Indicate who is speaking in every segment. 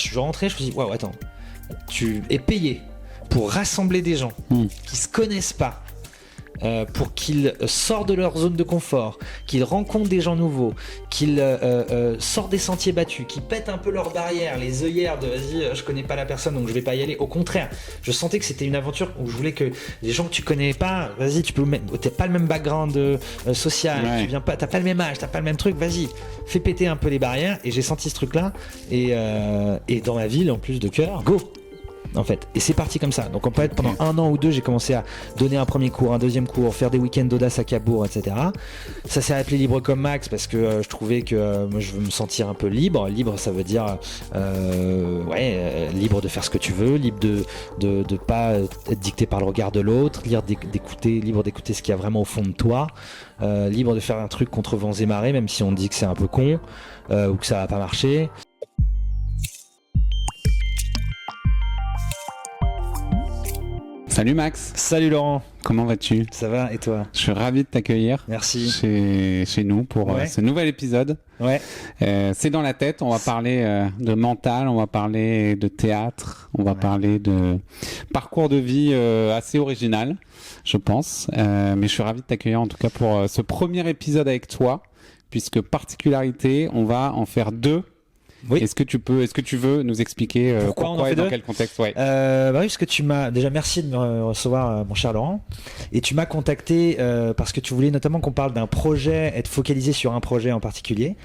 Speaker 1: je suis rentré, je me suis dit, waouh, attends, tu es payé pour rassembler des gens qui se connaissent pas, pour qu'ils sortent de leur zone de confort, qu'ils rencontrent des gens nouveaux, qu'ils sortent des sentiers battus, qu'ils pètent un peu leurs barrières, les œillères de vas-y, je connais pas la personne donc je vais pas y aller. Au contraire, je sentais que c'était une aventure où je voulais que les gens que tu connais pas, vas-y, t'as pas le même background social, tu viens pas, t'as pas le même âge, t'as pas le même truc, vas-y, fais péter un peu les barrières. Et j'ai senti ce truc là et dans ma ville en plus de cœur, go. En fait, et c'est parti comme ça. Donc en fait, pendant 1 an ou 2, j'ai commencé à donner un premier cours, un deuxième cours, faire des week-ends d'audace à Cabourg, etc. Ça s'est appelé Libre comme Max parce que je trouvais que moi je veux me sentir un peu libre. Libre, ça veut dire libre de faire ce que tu veux, libre de pas être dicté par le regard de l'autre, libre d'écouter ce qu'il y a vraiment au fond de toi, libre de faire un truc contre vents et marées, même si on dit que c'est un peu con ou que ça va pas marcher.
Speaker 2: Salut Max.
Speaker 1: Salut Laurent.
Speaker 2: Comment vas-tu ?
Speaker 1: Ça va et toi ?
Speaker 2: Je suis ravi de t'accueillir.
Speaker 1: Merci.
Speaker 2: Chez nous pour ce nouvel épisode.
Speaker 1: Ouais.
Speaker 2: C'est dans la tête, on va parler de mental, on va parler de théâtre, on va parler de parcours de vie assez original, je pense. Mais je suis ravi de t'accueillir en tout cas pour ce premier épisode avec toi, puisque particularité, on va en faire 2. Oui. Est-ce que tu veux nous expliquer pourquoi et dans quel contexte?
Speaker 1: Oui, parce que tu m'as déjà, merci de me recevoir, mon cher Laurent, et tu m'as contacté parce que tu voulais notamment qu'on parle d'un projet, être focalisé sur un projet en particulier.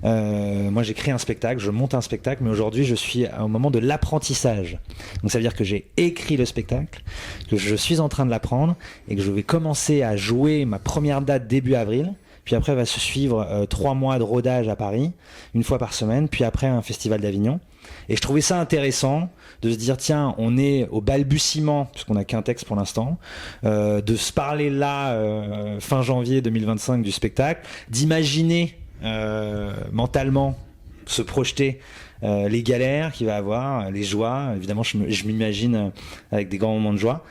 Speaker 1: Moi, j'ai créé un spectacle, je monte un spectacle, mais aujourd'hui, je suis au moment de l'apprentissage. Donc, ça veut dire que j'ai écrit le spectacle, que je suis en train de l'apprendre et que je vais commencer à jouer ma première date début avril. Puis après va se suivre 3 mois de rodage à Paris, 1 fois par semaine, puis après un festival d'Avignon. Et je trouvais ça intéressant de se dire, tiens, on est au balbutiement, puisqu'on n'a qu'un texte pour l'instant, de se parler là, fin janvier 2025 du spectacle, d'imaginer mentalement, se projeter les galères qu'il va avoir, les joies. Évidemment, je m'imagine avec des grands moments de joie.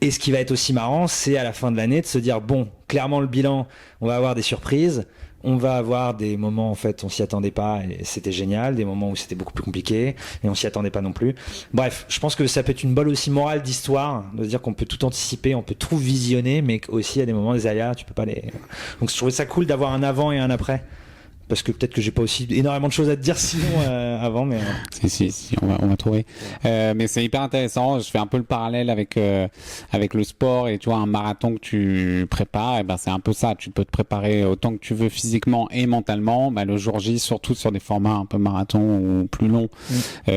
Speaker 1: Et ce qui va être aussi marrant, c'est à la fin de l'année de se dire, bon, clairement le bilan, on va avoir des surprises, on va avoir des moments, en fait, on s'y attendait pas et c'était génial, des moments où c'était beaucoup plus compliqué et on s'y attendait pas non plus. Bref, je pense que ça peut être une bonne aussi morale d'histoire, de se dire qu'on peut tout anticiper, on peut tout visionner, mais aussi à des moments, des aléas, tu peux pas les... Donc je trouvais ça cool d'avoir un avant et un après. Parce que peut-être que j'ai pas aussi énormément de choses à te dire sinon avant, mais
Speaker 2: si on va trouver. Mais c'est hyper intéressant. Je fais un peu le parallèle avec le sport, et tu vois, un marathon que tu prépares, et ben c'est un peu ça. Tu peux te préparer autant que tu veux physiquement et mentalement. Le jour J, surtout sur des formats un peu marathon ou plus longs,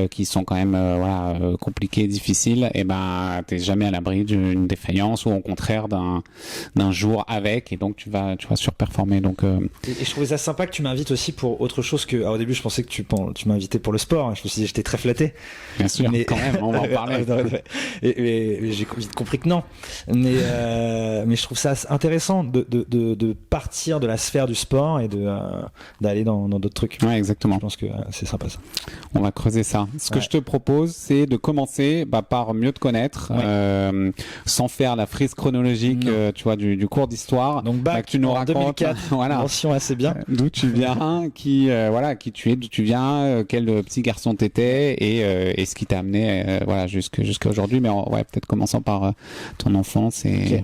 Speaker 2: qui sont quand même compliqués, difficiles. Et ben t'es jamais à l'abri d'une défaillance ou au contraire d'un jour avec, et donc tu vas surperformer. Donc
Speaker 1: et je trouvais ça sympa que tu m'invites aussi pour autre chose que... Alors, au début, je pensais que tu m'as invité pour le sport. Je me suis dit, j'étais très flatté.
Speaker 2: Bien sûr, mais quand même, on va en parler.
Speaker 1: et j'ai vite compris que non. Mais je trouve ça intéressant de partir de la sphère du sport et d'aller dans d'autres trucs.
Speaker 2: Ouais, exactement.
Speaker 1: Je pense que c'est sympa ça.
Speaker 2: On va creuser ça. Ce que je te propose, c'est de commencer par mieux te connaître, sans faire la frise chronologique, tu vois, du cours d'histoire.
Speaker 1: Donc, bac,
Speaker 2: que tu nous
Speaker 1: en
Speaker 2: racontes,
Speaker 1: 2004,
Speaker 2: voilà,
Speaker 1: mention assez bien.
Speaker 2: D'où tu viens, qui tu es, d'où tu viens, quel petit garçon t'étais, et ce qui t'a amené jusqu'à aujourd'hui. Mais peut-être commençant par ton enfance. Et...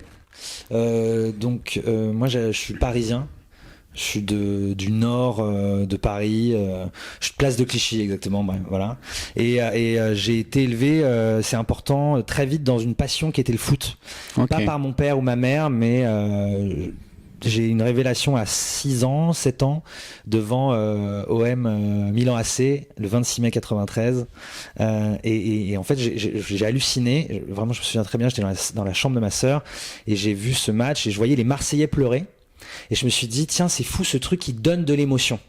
Speaker 1: Okay. Moi, je suis parisien. Je suis du nord de Paris, je suis place de Clichy exactement, voilà. Et j'ai été élevé, c'est important, très vite dans une passion qui était le foot. Okay. Pas par mon père ou ma mère, mais j'ai une révélation à 6 ans, 7 ans, devant OM Milan AC, le 26 mai 93. Et en fait, j'ai halluciné. Vraiment, je me souviens très bien, j'étais dans la chambre de ma sœur et j'ai vu ce match et je voyais les Marseillais pleurer. Et je me suis dit, tiens, c'est fou ce truc qui donne de l'émotion.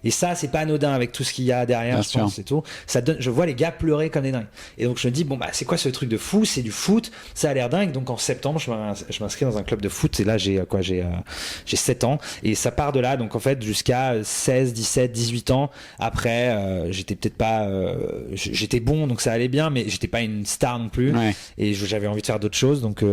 Speaker 1: Et ça, c'est pas anodin avec tout ce qu'il y a derrière, bien je pense, et tout. Ça donne, je vois les gars pleurer comme des dingues. Et donc, je me dis, c'est quoi ce truc de fou? C'est du foot. Ça a l'air dingue. Donc, en septembre, je m'inscris dans un club de foot. Et là, j'ai 7 ans. Et ça part de là. Donc, en fait, jusqu'à 16, 17, 18 ans. Après, j'étais peut-être pas, j'étais bon, donc ça allait bien, mais j'étais pas une star non plus.
Speaker 2: Ouais.
Speaker 1: Et j'avais envie de faire d'autres choses. Donc,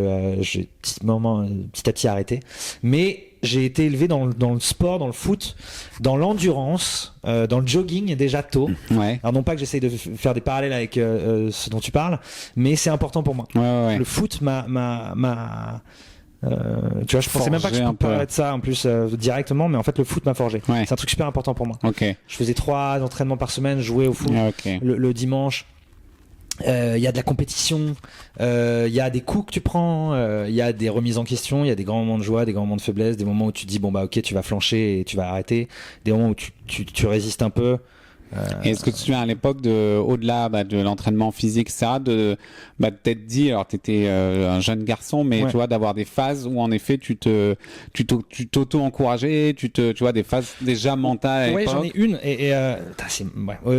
Speaker 1: j'ai petit à petit arrêté. Mais, j'ai été élevé dans le sport, dans le foot, dans l'endurance, dans le jogging déjà tôt.
Speaker 2: Ouais.
Speaker 1: Alors non pas que j'essaye de faire des parallèles avec ce dont tu parles, mais c'est important pour moi.
Speaker 2: Ouais.
Speaker 1: Le foot m'a tu vois, je pensais même pas que je pouvais parler de ça en plus directement, mais en fait le foot m'a forgé.
Speaker 2: Ouais.
Speaker 1: C'est un truc super important pour moi.
Speaker 2: Ok.
Speaker 1: Je faisais 3 entraînements par semaine, je jouais au foot
Speaker 2: Ok.
Speaker 1: le dimanche. Il y a de la compétition, il y a des coups que tu prends, il y a des remises en question, il y a des grands moments de joie, des grands moments de faiblesse, des moments où tu te dis bon bah ok tu vas flancher et tu vas arrêter, des moments où tu résistes un peu.
Speaker 2: Et est-ce que tu te souviens à l'époque au-delà de l'entraînement physique, ça, de t'être dit, alors t'étais un jeune garçon, mais tu vois, d'avoir des phases où en effet tu t'auto-encourageais, tu vois, des phases déjà mentales à l'époque.
Speaker 1: Ouais, j'en ai une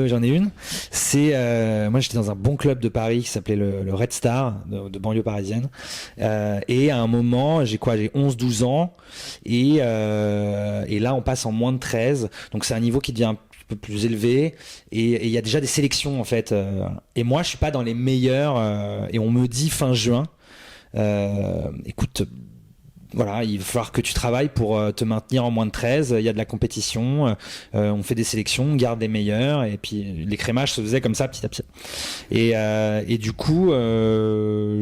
Speaker 1: j'en ai une. C'est moi j'étais dans un bon club de Paris qui s'appelait le Red Star de banlieue parisienne. Et à un moment, j'ai 11-12 ans et là on passe en moins de 13. Donc c'est un niveau qui devient un peu plus élevé et il y a déjà des sélections en fait et moi je suis pas dans les meilleurs et on me dit fin juin écoute voilà, il va falloir que tu travailles pour te maintenir en moins de 13, il y a de la compétition, on fait des sélections, on garde les meilleurs et puis l'écrémage se faisait comme ça petit à petit et du coup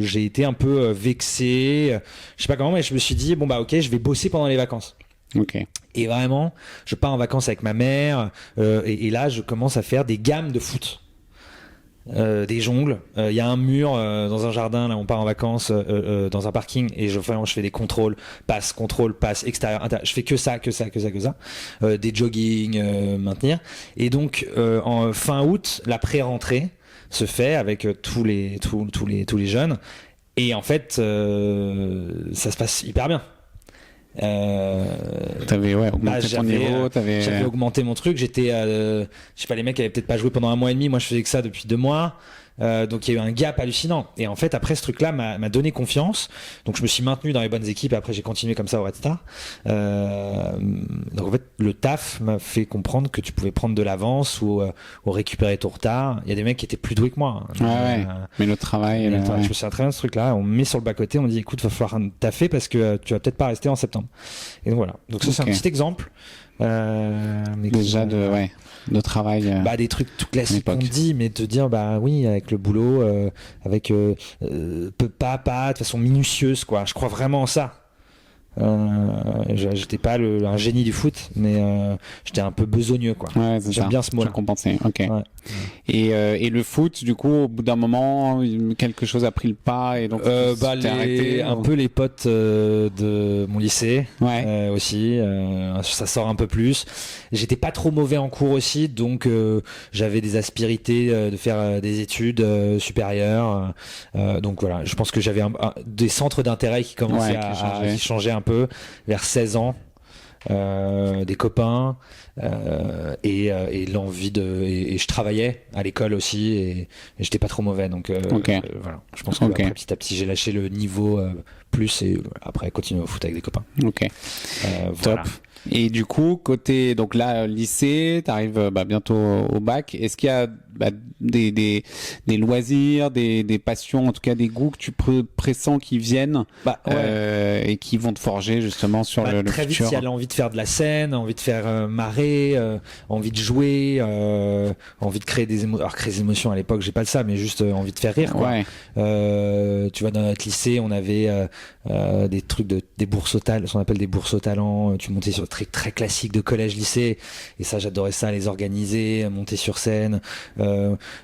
Speaker 1: j'ai été un peu vexé, je sais pas comment, mais je me suis dit bon bah ok je vais bosser pendant les vacances.
Speaker 2: Ok.
Speaker 1: Et vraiment, je pars en vacances avec ma mère et là, je commence à faire des gammes de foot, des jongles. Il y a un mur dans un jardin, là, on part en vacances dans un parking et je fais des contrôles, passe, extérieur, intérieur. Je fais que ça. Des jogging, maintenir. Et donc, en fin août, la pré-rentrée se fait avec tous les jeunes. Et en fait, ça se passe hyper bien.
Speaker 2: T'avais augmenté ton niveau,
Speaker 1: j'avais augmenté mon truc, j'étais je sais pas, les mecs avaient peut-être pas joué pendant 1 mois et demi, moi je faisais que ça depuis 2 mois. Donc il y a eu un gap hallucinant et en fait après ce truc là m'a donné confiance, donc je me suis maintenu dans les bonnes équipes et après j'ai continué comme ça au Red Star. Donc en fait le taf m'a fait comprendre que tu pouvais prendre de l'avance ou récupérer ton retard. Il y a des mecs qui étaient plus doués que moi
Speaker 2: mais le travail
Speaker 1: je me souviens très bien de ce truc là, on me met sur le bas côté, on me dit écoute va falloir taffer parce que tu vas peut-être pas rester en septembre et donc voilà, donc ça c'est un petit exemple
Speaker 2: mais déjà de travail
Speaker 1: des trucs tout classiques qu'on dit, mais te dire bah oui avec le boulot avec pas de façon minutieuse quoi, je crois vraiment en ça. J'étais pas un génie du foot, mais j'étais un peu besogneux quoi. J'aime bien ce mot là.
Speaker 2: Compensé. Ok. Ouais. Et le foot, du coup, au bout d'un moment, quelque chose a pris le pas et donc arrêté,
Speaker 1: un peu les potes de mon lycée aussi. Ça sort un peu plus. J'étais pas trop mauvais en cours aussi, donc j'avais des aspérités de faire des études supérieures. Donc voilà, je pense que j'avais des centres d'intérêt qui commençaient à changer un peu vers 16 ans. Des copains et l'envie et je travaillais à l'école aussi et j'étais pas trop mauvais donc voilà, je pense que après, petit à petit j'ai lâché le niveau plus et après continuer au foot avec des copains.
Speaker 2: Top. Et du coup, côté donc là lycée, t'arrives bientôt au bac. Est-ce qu'il y a des loisirs, des passions, en tout cas des goûts que tu pressens qui viennent et qui vont te forger justement sur le
Speaker 1: très
Speaker 2: futur.
Speaker 1: Vite, il y a l'envie de faire de la scène, envie de faire marrer, envie de jouer, envie de créer des émotions. Alors créer des émotions à l'époque, j'ai pas ça, mais juste envie de faire rire. Quoi. Tu vois, dans notre lycée, on avait des trucs des bourses au talent, ce qu'on appelle des bourses au talent. Tu montais sur très très classique de collège-lycée, et ça j'adorais ça, les organiser, monter sur scène.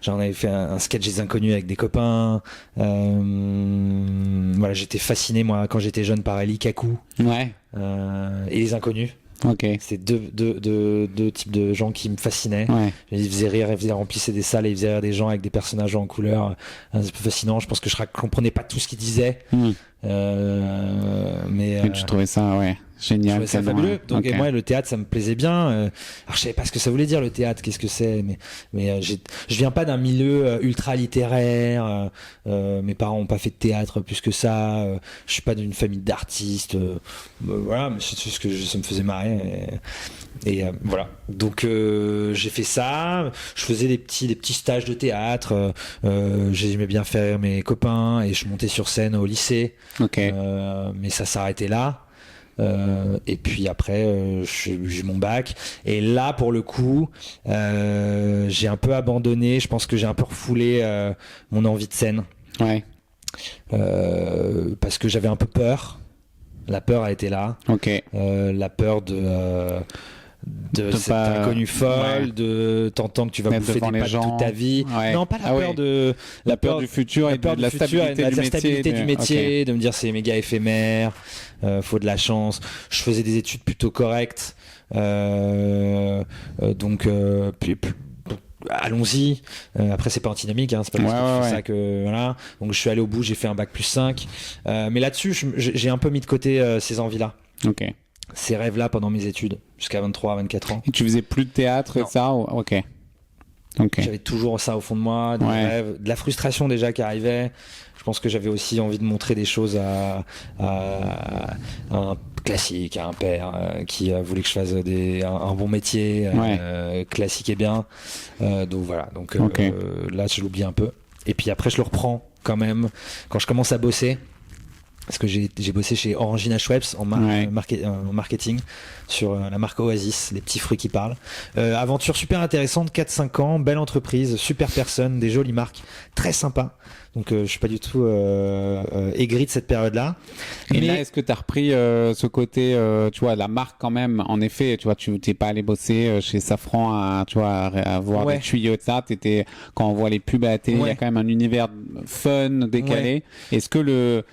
Speaker 1: J'en avais fait un sketch des inconnus avec des copains. Voilà, j'étais fasciné moi quand j'étais jeune par Ali Kaku et les inconnus. C'est deux types de gens qui me fascinaient. Ils faisaient rire, ils remplissaient des salles et ils faisaient rire des gens avec des personnages en couleur. C'est peu fascinant. Je pense que je comprenais pas tout ce qu'ils disaient. Mais
Speaker 2: tu trouvais ça génial.
Speaker 1: Je trouvais ça fabuleux. Donc, et moi, le théâtre, ça me plaisait bien. Alors, je savais pas ce que ça voulait dire, le théâtre, qu'est-ce que c'est, mais je viens pas d'un milieu ultra littéraire. Mes parents ont pas fait de théâtre plus que ça. Je suis pas d'une famille d'artistes. Voilà, mais c'est juste que ça me faisait marrer. Et voilà. Donc, j'ai fait ça. Je faisais des petits stages de théâtre. J'aimais bien faire mes copains et je montais sur scène au lycée. Mais ça s'arrêtait là. Et puis après, j'ai eu mon bac. Et là, pour le coup, j'ai un peu abandonné. Je pense que j'ai un peu refoulé mon envie de scène.
Speaker 2: Ouais.
Speaker 1: Parce que j'avais un peu peur. La peur a été là.
Speaker 2: Ok.
Speaker 1: La peur de cette inconnue folle, de t'entends que tu vas bouffer des pâtes toute ta vie.
Speaker 2: Ouais.
Speaker 1: Non, pas la peur de
Speaker 2: la peur du futur et de la stabilité
Speaker 1: du métier, de me dire c'est méga éphémère, faut de la chance. Je faisais des études plutôt correctes, donc allons-y. Après c'est pas antinomique, c'est pas parce que tu fais ça que voilà. Donc je suis allé au bout, j'ai fait un bac +5, mais là-dessus j'ai un peu mis de côté ces envies-là.
Speaker 2: Ok.
Speaker 1: Ces rêves-là pendant mes études, jusqu'à 23, 24 ans.
Speaker 2: Et tu faisais plus de théâtre et ça? Ok.
Speaker 1: J'avais toujours ça au fond de moi, des rêves, de la frustration déjà qui arrivait. Je pense que j'avais aussi envie de montrer des choses à un classique, à un père qui voulait que je fasse un bon métier, classique et bien. Donc voilà, là je l'oublie un peu. Et puis après je le reprends quand même quand je commence à bosser. Parce que j'ai bossé chez Orangina Schweppes en marketing sur la marque Oasis, les petits fruits qui parlent. Aventure super intéressante, 4-5 ans, belle entreprise, super personne, des jolies marques, très sympa. Donc je suis pas du tout aigri de cette période-là.
Speaker 2: Et là, est-ce que tu as repris ce côté, tu vois, la marque quand même, en effet, tu vois, tu t'es pas allé bosser chez Safran à voir des tuyaux de ça, quand on voit les pubs à la télé, il y a quand même un univers fun, décalé. Est-ce que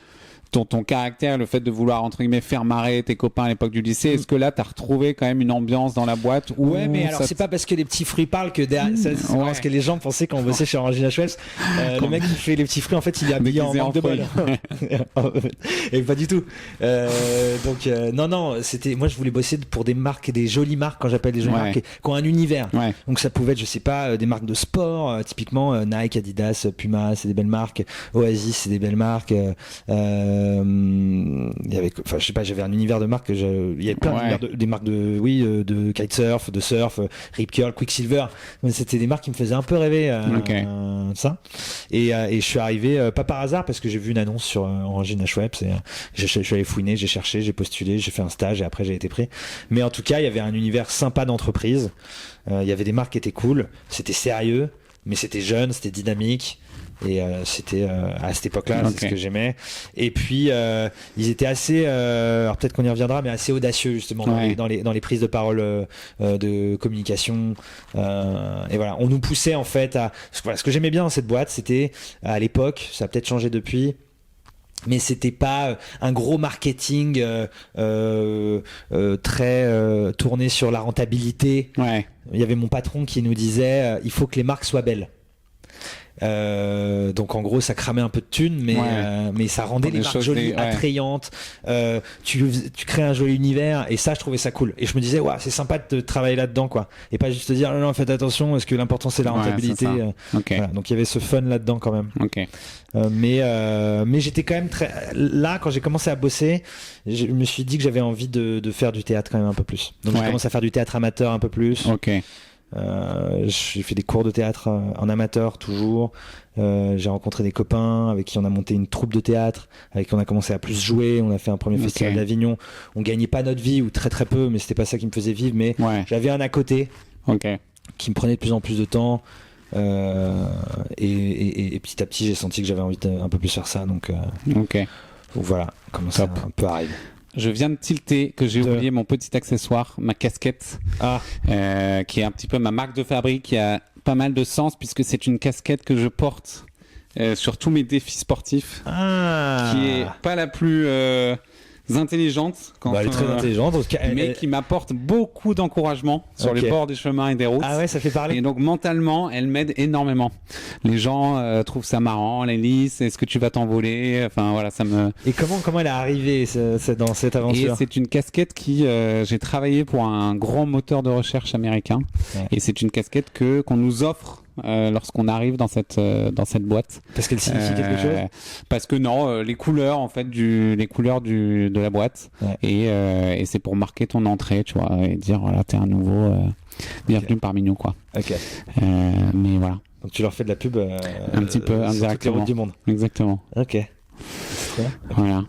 Speaker 2: ton caractère, le fait de vouloir entre guillemets faire marrer tes copains à l'époque du lycée, est-ce que là t'as retrouvé quand même une ambiance dans la boîte
Speaker 1: mais alors c'est pas parce que les petits fruits parlent que parce que les gens pensaient quand on bossait chez Orangina Schweppes, le mec qui fait les petits fruits en fait il est habillé en marque de bol. Et pas du tout. Non, c'était moi je voulais bosser pour des marques, des jolies marques, quand j'appelle des jolies marques qui ont un univers. Donc ça pouvait être je sais pas des marques de sport, typiquement Nike, Adidas, Puma, c'est des belles marques, Oasis c'est des belles marques. Il y avait, enfin je sais pas, j'avais un univers de marques, il y avait plein d'univers des marques de kitesurf, de surf, Rip Curl, Quicksilver. C'était des marques qui me faisaient un peu rêver ça. Et je suis arrivé pas par hasard parce que j'ai vu une annonce sur Orangina Schweppes et je suis allé fouiner, j'ai cherché, j'ai postulé, j'ai fait un stage et après j'ai été pris. Mais en tout cas il y avait un univers sympa d'entreprise, il y avait des marques qui étaient cool, c'était sérieux mais c'était jeune, c'était dynamique. Et c'était à cette époque-là, c'est ce que j'aimais. Et puis ils étaient assez, alors peut-être qu'on y reviendra, mais assez audacieux justement dans les prises de parole de communication. Et voilà, on nous poussait en fait à. Voilà, ce que j'aimais bien dans cette boîte, c'était à l'époque, ça a peut-être changé depuis. Mais c'était pas un gros marketing très tourné sur la rentabilité. Il y avait mon patron qui nous disait il faut que les marques soient belles. Donc en gros ça cramait un peu de thunes mais ça rendait les marques jolies, attrayantes, tu crées un joli univers et ça je trouvais ça cool et je me disais c'est sympa de travailler là-dedans quoi et pas juste te dire non faites attention parce que l'important c'est la rentabilité. Voilà, donc il y avait ce fun là-dedans quand même. Mais j'étais quand même très là quand j'ai commencé à bosser, je me suis dit que j'avais envie de faire du théâtre quand même un peu plus, donc j'ai commencé à faire du théâtre amateur un peu plus. J'ai fait des cours de théâtre en amateur toujours. J'ai rencontré des copains avec qui on a monté une troupe de théâtre, avec qui on a commencé à plus jouer. On a fait un premier festival d'Avignon. On gagnait pas notre vie ou très très peu, mais c'était pas ça qui me faisait vivre. Mais j'avais un à côté qui me prenait de plus en plus de temps. Et petit à petit, j'ai senti que j'avais envie d'un peu plus faire ça. Donc voilà comment ça un peu arrive.
Speaker 2: Je viens de tilter que j'ai oublié mon petit accessoire, ma casquette, qui est un petit peu ma marque de fabrique, qui a pas mal de sens puisque c'est une casquette que je porte sur tous mes défis sportifs, qui est pas la plus intelligente,
Speaker 1: elle est très intelligente,
Speaker 2: mais qui m'apporte beaucoup d'encouragement sur les bords des chemins et des routes.
Speaker 1: Ça fait parler.
Speaker 2: Et donc mentalement, elle m'aide énormément. Les gens trouvent ça marrant, les lisent, est-ce que tu vas t'envoler? Enfin voilà, ça me.
Speaker 1: Et comment elle est arrivée dans cette aventure?
Speaker 2: Et c'est une casquette qui, j'ai travaillé pour un grand moteur de recherche américain, et c'est une casquette qu'on nous offre. Lorsqu'on arrive dans cette boîte.
Speaker 1: Parce qu'elle signifie quelque chose?
Speaker 2: Parce que non, les couleurs en fait les couleurs de la boîte et c'est pour marquer ton entrée, tu vois, et dire voilà, t'es un nouveau bienvenue parmi nous quoi. Mais voilà.
Speaker 1: Donc tu leur fais de la pub
Speaker 2: un petit peu indirectement.
Speaker 1: Toutes les routes du monde.
Speaker 2: Exactement.
Speaker 1: Ok.
Speaker 2: Voilà.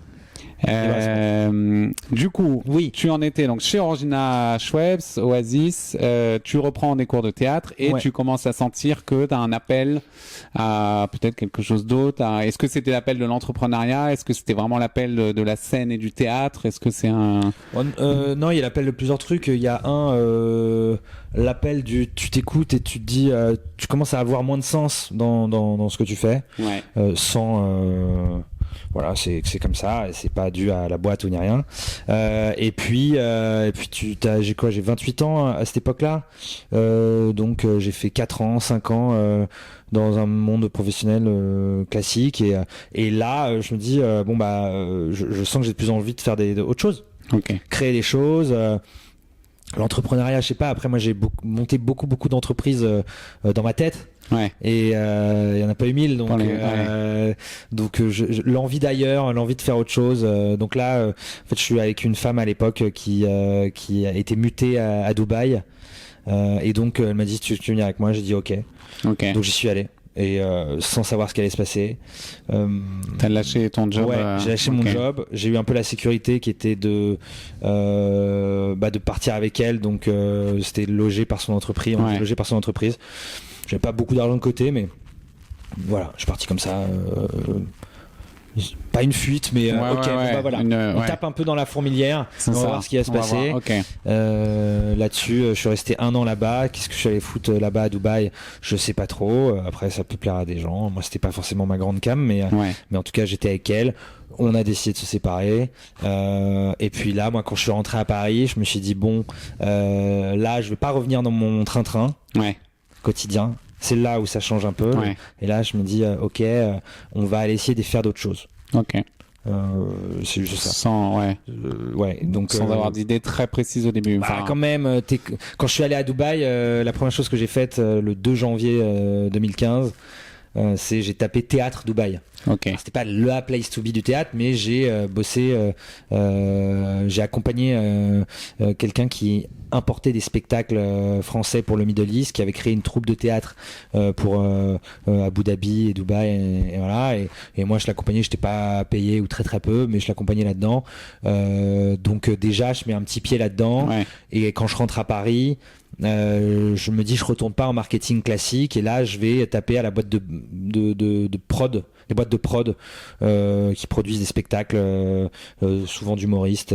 Speaker 2: Du coup,
Speaker 1: Oui.
Speaker 2: tu en étais donc chez Orangina Schweppes, Oasis, tu reprends des cours de théâtre et
Speaker 1: Ouais.
Speaker 2: tu commences à sentir que tu as un appel à peut-être quelque chose d'autre. Est-ce que c'était l'appel de l'entrepreneuriat? Est-ce que c'était vraiment l'appel de la scène et du théâtre? Est-ce que c'est un...
Speaker 1: Non, il y a l'appel de plusieurs trucs. Il y a l'appel du tu t'écoutes et tu te dis, tu commences à avoir moins de sens dans ce que tu fais,
Speaker 2: Ouais.
Speaker 1: voilà, c'est comme ça, et c'est pas dû à la boîte ou ni rien. Et puis j'ai 28 ans à cette époque-là, donc j'ai fait 4 ans, 5 ans dans un monde professionnel classique, et là je me dis je sens que j'ai de plus envie de faire autre chose,
Speaker 2: Ok.
Speaker 1: créer des choses. L'entrepreneuriat, je sais pas. Après, moi, j'ai monté beaucoup d'entreprises dans ma tête.
Speaker 2: Ouais.
Speaker 1: Et il y en a pas eu 1000, donc l'envie d'ailleurs, l'envie de faire autre chose. Donc là, en fait, je suis avec une femme à l'époque qui a été mutée à Dubaï, et donc elle m'a dit tu veux venir avec moi. J'ai dit ok.
Speaker 2: Ok.
Speaker 1: Donc j'y suis allé, et sans savoir ce qui allait se passer.
Speaker 2: T'as lâché ton job?
Speaker 1: Ouais, j'ai lâché mon job. J'ai eu un peu la sécurité qui était de partir avec elle. Donc c'était logé par son entreprise. On était logé par son entreprise. J'avais pas beaucoup d'argent de côté, mais voilà, je suis parti comme ça. Pas une fuite, mais voilà. On tape un peu dans la fourmilière. On va voir ce qui va se passer.
Speaker 2: Okay.
Speaker 1: Là-dessus, je suis resté 1 an là-bas. Qu'est-ce que je suis allé foutre là-bas à Dubaï? Je sais pas trop. Après, ça peut plaire à des gens. Moi, c'était pas forcément ma grande came, mais en tout cas, j'étais avec elle. On a décidé de se séparer. Et puis là, moi, quand je suis rentré à Paris, je me suis dit bon, là, je vais pas revenir dans mon train-train quotidien. C'est là où ça change un peu. Et là, je me dis, ok, on va aller essayer de faire d'autres choses.
Speaker 2: Ok.
Speaker 1: C'est juste ça.
Speaker 2: Sans avoir d'idée très précise au début.
Speaker 1: Quand même, quand je suis allé à Dubaï, la première chose que j'ai faite le 2 janvier 2015, c'est j'ai tapé théâtre Dubaï.
Speaker 2: Okay.
Speaker 1: C'était pas la place to be du théâtre, mais j'ai bossé, j'ai accompagné quelqu'un qui importait des spectacles français pour le Middle East, qui avait créé une troupe de théâtre pour Abu Dhabi et Dubaï, et voilà. Et moi je l'accompagnais, j'étais pas payé ou très peu, mais je l'accompagnais là-dedans. Donc déjà je mets un petit pied là-dedans. Et quand je rentre à Paris, je me dis je retourne pas en marketing classique, et là je vais taper à la boîte de prod, les boîtes de prod qui produisent des spectacles, souvent d'humoristes,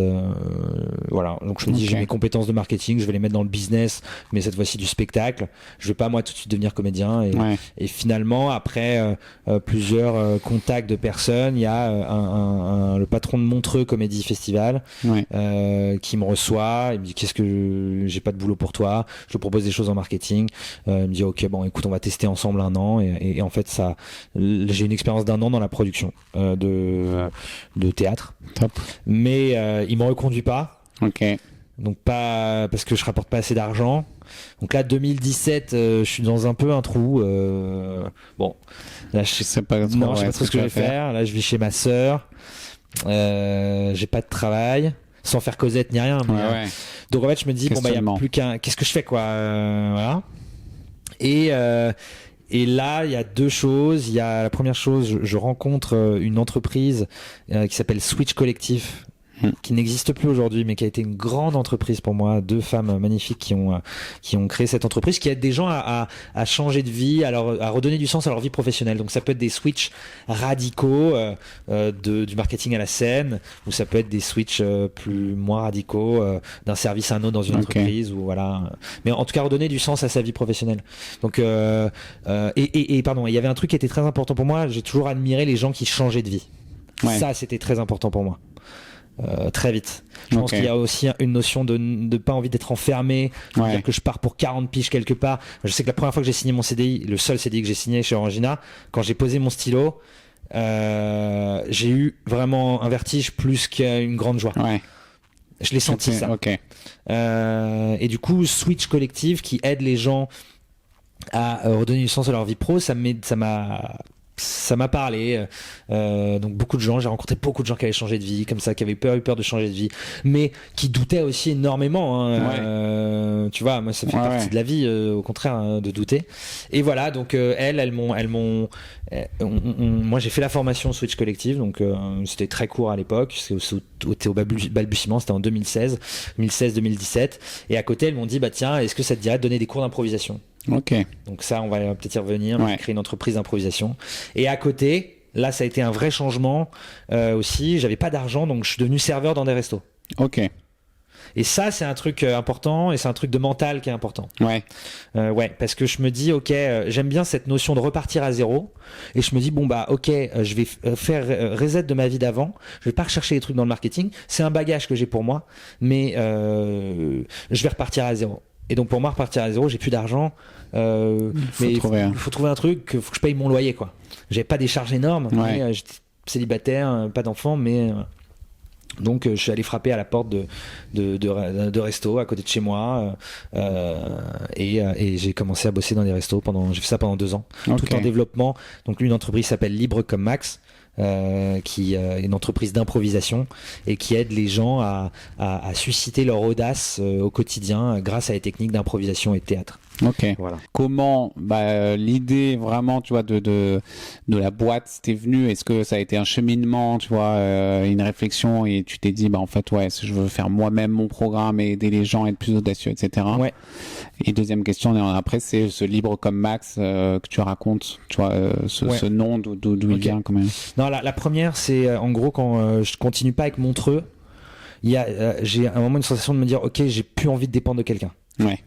Speaker 1: voilà. Donc je me dis j'ai mes compétences de marketing, je vais les mettre dans le business, mais cette fois-ci du spectacle. Je vais pas moi tout de suite devenir comédien, et finalement après plusieurs contacts de personnes, il y a le patron de Montreux Comédie Festival qui me reçoit. Il me dit qu'est-ce que j'ai pas de boulot pour toi, je te propose des choses en marketing. Il me dit ok, bon écoute, on va tester ensemble 1 an, et en fait ça, j'ai une expérience d'1 an dans la production de théâtre.
Speaker 2: Top.
Speaker 1: Mais il me reconduit pas.
Speaker 2: Ok.
Speaker 1: Donc pas parce que je rapporte pas assez d'argent. Donc là 2017, je suis dans un peu un trou. Bon, là je sais pas trop ce que je vais faire. Là je vis chez ma sœur. J'ai pas de travail, sans faire Cosette ni rien. Mais, donc en fait je me dis bon bah il y a plus qu'un. Qu'est-ce que je fais quoi, voilà. Et là, il y a 2 choses. Il y a la première chose, je rencontre une entreprise qui s'appelle Switch Collectif, qui n'existe plus aujourd'hui, mais qui a été une grande entreprise pour moi. 2 femmes magnifiques qui ont créé cette entreprise, qui aide des gens à changer de vie, à redonner du sens à leur vie professionnelle. Donc ça peut être des switches radicaux du marketing à la scène, ou ça peut être des switches moins radicaux d'un service à un autre dans une entreprise, ou voilà. Mais en tout cas redonner du sens à sa vie professionnelle. Donc pardon, il y avait un truc qui était très important pour moi. J'ai toujours admiré les gens qui changeaient de vie. Ça, c'était très important pour moi. Très vite. Je pense qu'il y a aussi une notion de pas envie d'être enfermé, dire que je pars pour 40 piges quelque part. Je sais que la première fois que j'ai signé mon CDI, le seul CDI que j'ai signé chez Orangina, quand j'ai posé mon stylo, j'ai eu vraiment un vertige plus qu'une grande joie. Je l'ai senti, ça. Et du coup, Switch Collective qui aide les gens à redonner du sens à leur vie pro, ça m'a ça m'a parlé. Donc beaucoup de gens, j'ai rencontré beaucoup de gens qui avaient changé de vie, comme ça, qui avaient eu peur de changer de vie, mais qui doutaient aussi énormément. Hein. Tu vois, moi, ça fait partie de la vie, au contraire, de douter. Et voilà, donc moi j'ai fait la formation Switch Collective, donc c'était très court à l'époque, c'était au balbutiement, c'était en 2016-2017, et à côté elles m'ont dit bah tiens, est-ce que ça te dirait de donner des cours d'improvisation?
Speaker 2: Ok.
Speaker 1: Donc ça, on va peut-être y revenir. J'ai créé une entreprise d'improvisation. Et à côté, là, ça a été un vrai changement aussi. J'avais pas d'argent, donc je suis devenu serveur dans des restos.
Speaker 2: Ok.
Speaker 1: Et ça, c'est un truc important, et c'est un truc de mental qui est important.
Speaker 2: Ouais.
Speaker 1: Parce que je me dis, ok, j'aime bien cette notion de repartir à zéro. Et je me dis, bon bah, ok, je vais faire reset de ma vie d'avant. Je vais pas rechercher les trucs dans le marketing. C'est un bagage que j'ai pour moi, mais je vais repartir à zéro. Et donc pour moi, repartir à zéro, j'ai plus d'argent. Mais il faut trouver un truc, faut que je paye mon loyer, quoi. J'avais pas des charges énormes, mais j'étais célibataire, pas d'enfant, mais donc je suis allé frapper à la porte de resto à côté de chez moi, et j'ai commencé à bosser dans des restos j'ai fait ça pendant 2 ans, tout en développement. Donc une entreprise s'appelle Libre comme Max. Qui est une entreprise d'improvisation et qui aide les gens à susciter leur audace au quotidien grâce à des techniques d'improvisation et de théâtre.
Speaker 2: Ok.
Speaker 1: Voilà.
Speaker 2: Comment l'idée vraiment, tu vois, de la boîte t'est venue? Est-ce que ça a été un cheminement, tu vois, une réflexion, et tu t'es dit, bah en fait, ouais, je veux faire moi-même mon programme et aider les gens à être plus audacieux, etc.
Speaker 1: Ouais.
Speaker 2: Et deuxième question, après, c'est ce Libre comme Max que tu racontes, tu vois, ce nom, d'où il vient quand même.
Speaker 1: Non, la première, c'est en gros quand je continue pas avec Montreux, j'ai à un moment une sensation de me dire, ok, j'ai plus envie de dépendre de quelqu'un.
Speaker 2: Ouais.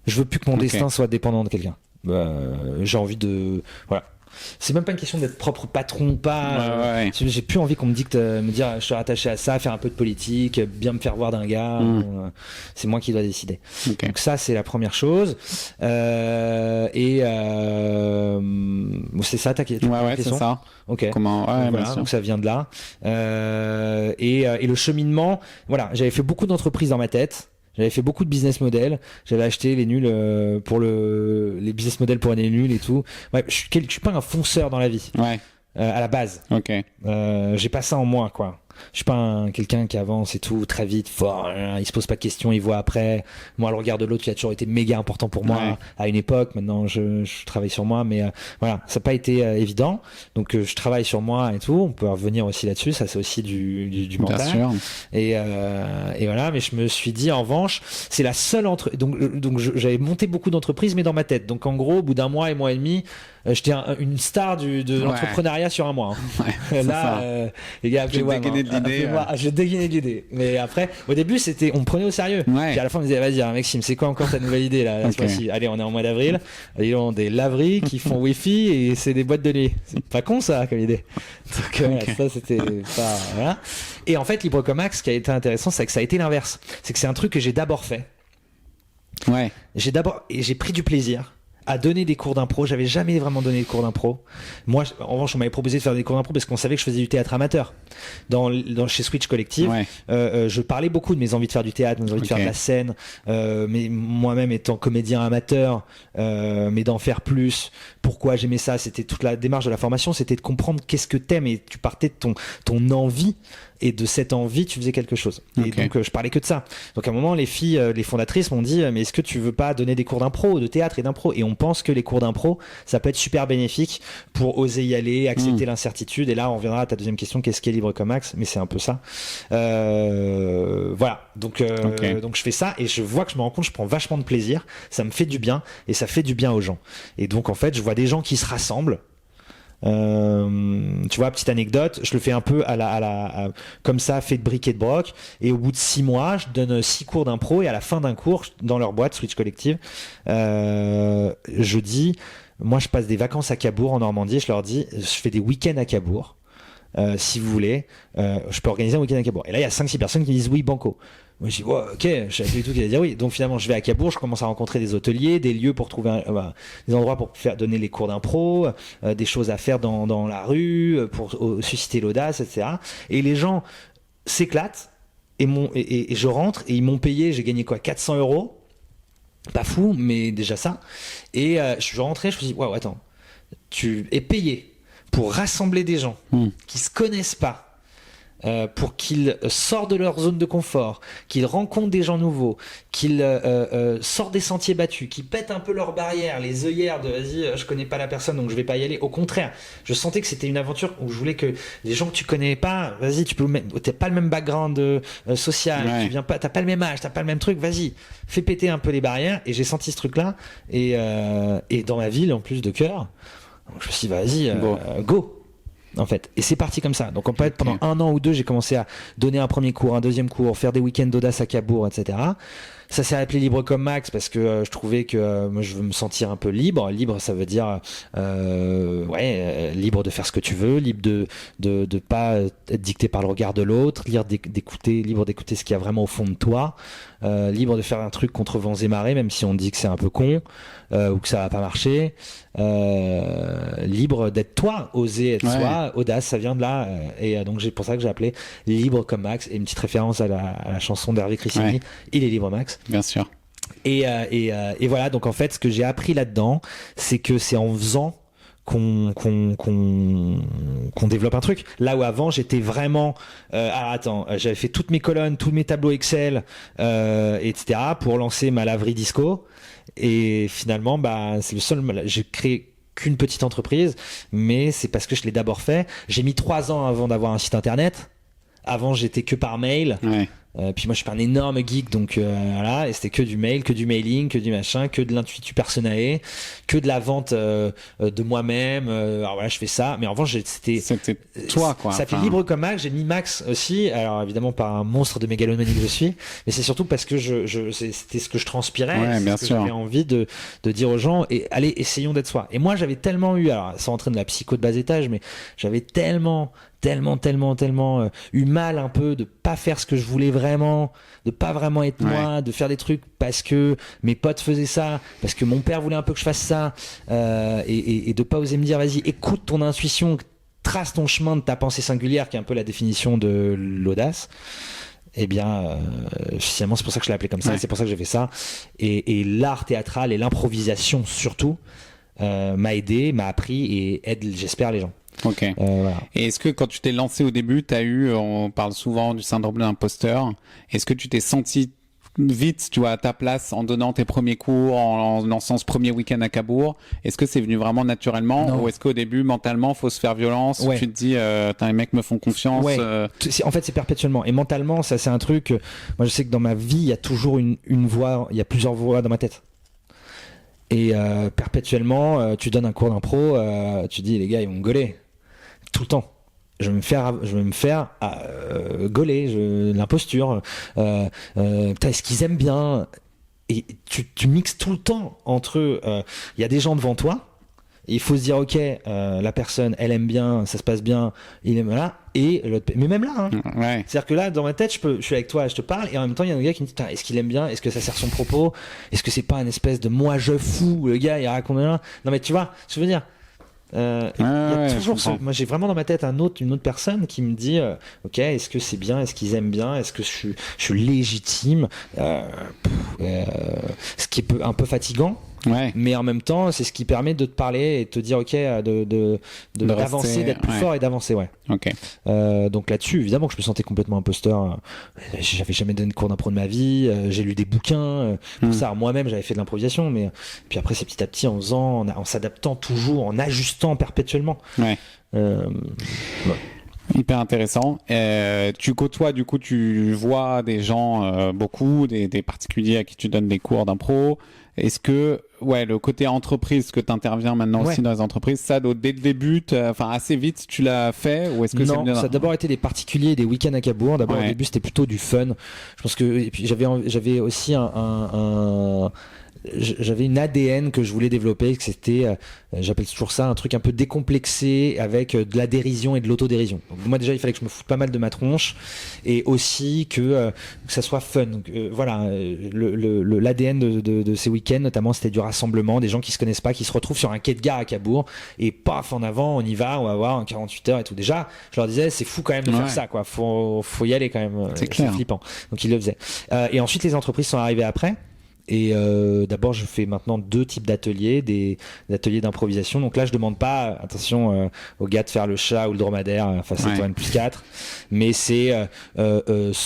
Speaker 1: Je veux plus que mon destin soit dépendant de quelqu'un. J'ai envie de... Voilà. C'est même pas une question d'être propre patron ou pas. J'ai plus envie qu'on me dicte, me dire je suis rattaché à ça, faire un peu de politique, bien me faire voir d'un gars. C'est moi qui dois décider. Donc ça, c'est la première chose. C'est ça ta question?
Speaker 2: Ouais, c'est ça.
Speaker 1: Ok.
Speaker 2: Comment?
Speaker 1: Voilà, donc ça vient de là. Et le cheminement, voilà, j'avais fait beaucoup d'entreprises dans ma tête. J'avais fait beaucoup de business models. J'avais acheté les nuls pour les business models pour les nuls et tout. Ouais, je suis pas un fonceur dans la vie.
Speaker 2: Ouais.
Speaker 1: À la base.
Speaker 2: Ok.
Speaker 1: J'ai pas ça en moi, quoi. Je suis pas quelqu'un qui avance et tout très vite, fort. Il se pose pas de questions, il voit après. Moi, le regard de l'autre qui a toujours été méga important pour moi à une époque. Maintenant, je travaille sur moi, mais voilà, ça n'a pas été évident. Donc, je travaille sur moi et tout. On peut revenir aussi là-dessus. Ça, c'est aussi du mental.
Speaker 2: Bien sûr.
Speaker 1: Et voilà. Mais je me suis dit, en revanche, c'est la seule donc j'avais monté beaucoup d'entreprises, mais dans ma tête. Donc, en gros, au bout d'un mois et mois et demi, j'étais une star de l'entrepreneuriat sur un mois. Hein. Là, les gars, je dégainais de l'idée. Mais après, au début, on me prenait au sérieux. Puis à la fin, on me disait, vas-y, Maxime, c'est quoi encore ta nouvelle idée là, cette fois-ci? Allez, on est en mois d'avril. Ils ont des laveries qui font Wi-Fi et c'est des boîtes de nuit. C'est pas con ça comme idée. Donc voilà, ça c'était pas. Voilà. Et en fait, Libre comme Max, ce qui a été intéressant, c'est que ça a été l'inverse. C'est que c'est un truc que j'ai d'abord fait.
Speaker 2: Ouais.
Speaker 1: J'ai pris du plaisir à donner des cours d'impro. J'avais jamais vraiment donné de cours d'impro. Moi, en revanche, on m'avait proposé de faire des cours d'impro parce qu'on savait que je faisais du théâtre amateur. Chez Switch Collective, je parlais beaucoup de mes envies de faire du théâtre, mes envies de faire de la scène, mais moi-même étant comédien amateur, mais d'en faire plus. Pourquoi j'aimais ça? C'était toute la démarche de la formation, c'était de comprendre qu'est-ce que t'aimes, et tu partais de ton envie. Et de cette envie, tu faisais quelque chose. Et donc, je parlais que de ça. Donc, à un moment, les filles, les fondatrices m'ont dit, mais est-ce que tu veux pas donner des cours d'impro, de théâtre et d'impro? Et on pense que les cours d'impro, ça peut être super bénéfique pour oser y aller, accepter l'incertitude. Et là, on reviendra à ta deuxième question, qu'est-ce qui est Libre comme Max? Mais c'est un peu ça. Voilà. Donc je fais ça et je vois que je me rends compte, je prends vachement de plaisir. Ça me fait du bien et ça fait du bien aux gens. Et donc, en fait, je vois des gens qui se rassemblent. Tu vois, petite anecdote, je le fais un peu comme ça, fait de briques et de broc, et au bout de 6 mois je donne 6 cours d'impro, et à la fin d'un cours dans leur boîte Switch Collective, je dis, moi je passe des vacances à Cabourg en Normandie, je leur dis, je fais des week-ends à Cabourg, si vous voulez, je peux organiser un week-end à Cabourg. Et là il y a 5-6 personnes qui me disent oui, banco. Moi je dis ok, je savais pas du tout qu'il allait dire oui. Donc finalement je vais à Cabourg, je commence à rencontrer des hôteliers, des lieux pour trouver des endroits pour donner les cours d'impro, des choses à faire dans la rue pour susciter l'audace, etc. Et les gens s'éclatent et je rentre et ils m'ont payé, j'ai gagné quoi, 400 €, pas fou mais déjà ça. Et je suis rentré, je me suis dit waouh, attends, tu es payé pour rassembler des gens qui se connaissent pas, pour qu'ils sortent de leur zone de confort, qu'ils rencontrent des gens nouveaux, qu'ils sortent des sentiers battus, qu'ils pètent un peu leurs barrières, les œillères de vas-y, je connais pas la personne donc je vais pas y aller. Au contraire, je sentais que c'était une aventure où je voulais que les gens que tu connais pas, vas-y, t'as pas le même background social, tu viens pas, t'as pas le même âge, t'as pas le même truc, vas-y, fais péter un peu les barrières. Et j'ai senti ce truc-là et dans ma ville en plus de cœur, donc je me suis dit vas-y, go. En fait, et c'est parti comme ça. Donc en fait, pendant 1 an ou 2, j'ai commencé à donner un premier cours, un deuxième cours, faire des week-ends d'audace à Cabourg, etc. Ça s'est appelé Libre comme Max parce que je trouvais que moi je veux me sentir un peu libre. Libre, ça veut dire libre de faire ce que tu veux, libre de pas être dicté par le regard de l'autre, libre d'écouter ce qu'il y a vraiment au fond de toi, libre de faire un truc contre vents et marées, même si on dit que c'est un peu con ou que ça va pas marcher. Libre d'être toi, oser être soi, audace, ça vient de là. Et donc c'est pour ça que j'ai appelé Libre comme Max, et une petite référence à la chanson d'Hervé Crissini, Il est libre Max.
Speaker 2: Bien sûr.
Speaker 1: Et voilà, donc en fait, ce que j'ai appris là-dedans, c'est que c'est en faisant qu'on développe un truc. Là où avant, j'étais vraiment... j'avais fait toutes mes colonnes, tous mes tableaux Excel, etc. pour lancer ma laverie disco. Et finalement, c'est le seul... J'ai créé qu'une petite entreprise, mais c'est parce que je l'ai d'abord fait. J'ai mis 3 ans avant d'avoir un site internet. Avant, j'étais que par mail. Puis moi, je suis pas un énorme geek, donc voilà. Et c'était que du mail, que du mailing, que du machin, que de l'intuitu personae, que de la vente de moi-même. Alors voilà, je fais ça. Mais en revanche, c'était
Speaker 2: toi, quoi.
Speaker 1: Ça fait Libre comme Max. J'ai mis Max aussi. Alors évidemment, pas un monstre de mégalomanie que je suis, mais c'est surtout parce que c'était ce que je transpirais,
Speaker 2: bien
Speaker 1: ce que
Speaker 2: sûr.
Speaker 1: j'avais envie de dire aux gens. Et allez, essayons d'être soi. Et moi, j'avais tellement eu, alors sans rentrer de la psycho de bas étage, mais j'avais tellement eu mal un peu de pas faire ce que je voulais vraiment, de pas vraiment être moi, de faire des trucs parce que mes potes faisaient ça, parce que mon père voulait un peu que je fasse ça, et de pas oser me dire vas-y, écoute ton intuition, trace ton chemin de ta pensée singulière, qui est un peu la définition de l'audace. Eh bien, finalement, c'est pour ça que je l'ai appelé comme ça, et c'est pour ça que j'ai fait ça. Et l'art théâtral et l'improvisation surtout m'a aidé, m'a appris et aide, j'espère, les gens.
Speaker 2: Ok.
Speaker 1: Voilà.
Speaker 2: Et est-ce que quand tu t'es lancé au début, on parle souvent du syndrome de l'imposteur, est-ce que tu t'es senti vite, tu vois, à ta place en donnant tes premiers cours, en lançant ce premier week-end à Cabourg? Est-ce que c'est venu vraiment naturellement, ou est-ce qu'au début, mentalement, faut se faire violence, tu te dis, les mecs me font confiance?
Speaker 1: En fait, c'est perpétuellement. Et mentalement, ça, c'est un truc. Moi, je sais que dans ma vie, il y a toujours une voix, il y a plusieurs voix dans ma tête. Et perpétuellement, tu donnes un cours d'impro, tu dis, les gars, ils vont me gauler. Tout le temps. Je vais me faire gauler, l'imposture. Est-ce qu'ils aiment bien? Et tu mixes tout le temps entre il y a des gens devant toi, et il faut se dire ok, la personne elle aime bien, ça se passe bien, il aime là, et l'autre, mais même là, c'est-à-dire que là dans ma tête je suis avec toi, je te parle, et en même temps il y a un gars qui me dit est-ce qu'il aime bien, est-ce que ça sert son propos, est-ce que c'est pas une espèce de moi je fous, le gars il raconte rien. Non mais tu vois, je veux dire. Il y a toujours moi j'ai vraiment dans ma tête une autre personne qui me dit ok, est-ce que c'est bien, est-ce qu'ils aiment bien, est-ce que je suis légitime, ce qui est un peu fatigant, mais en même temps c'est ce qui permet de te parler et de te dire ok, d'avancer, d'être plus fort et d'avancer. Donc là-dessus évidemment que je me sentais complètement imposteur. J'avais jamais donné de cours d'impro de ma vie, j'ai lu des bouquins pour ça. Moi-même j'avais fait de l'improvisation, mais puis après c'est petit à petit en faisant, en s'adaptant toujours, en ajustant perpétuellement.
Speaker 2: Hyper intéressant. Tu côtoies, du coup, tu vois des gens, beaucoup, des particuliers à qui tu donnes des cours d'impro. Est-ce que, le côté entreprise, que tu interviens maintenant aussi dans les entreprises, ça, dès le début, assez vite, tu l'as fait, ou est-ce que
Speaker 1: non, ça a d'abord été des particuliers, des week-ends à Cabourg. D'abord, au début, c'était plutôt du fun. Je pense que, et puis j'avais aussi j'avais une ADN que je voulais développer, que c'était, j'appelle toujours ça un truc un peu décomplexé, avec de la dérision et de l'autodérision. Donc moi déjà il fallait que je me foute pas mal de ma tronche, et aussi que ça soit fun. Donc, voilà, l'ADN de ces week-ends notamment, c'était du rassemblement, des gens qui se connaissent pas, qui se retrouvent sur un quai de gare à Cabourg, et paf, en avant, on y va, on va voir en 48 heures et tout. Déjà je leur disais c'est fou quand même de faire ça, quoi. Faut y aller quand même, c'est flippant. Donc ils le faisaient, et ensuite les entreprises sont arrivées après. D'abord, je fais maintenant 2 types d'ateliers, des ateliers d'improvisation. Donc là, je demande pas, attention, aux gars de faire le chat ou le dromadaire face à N+4, mais c'est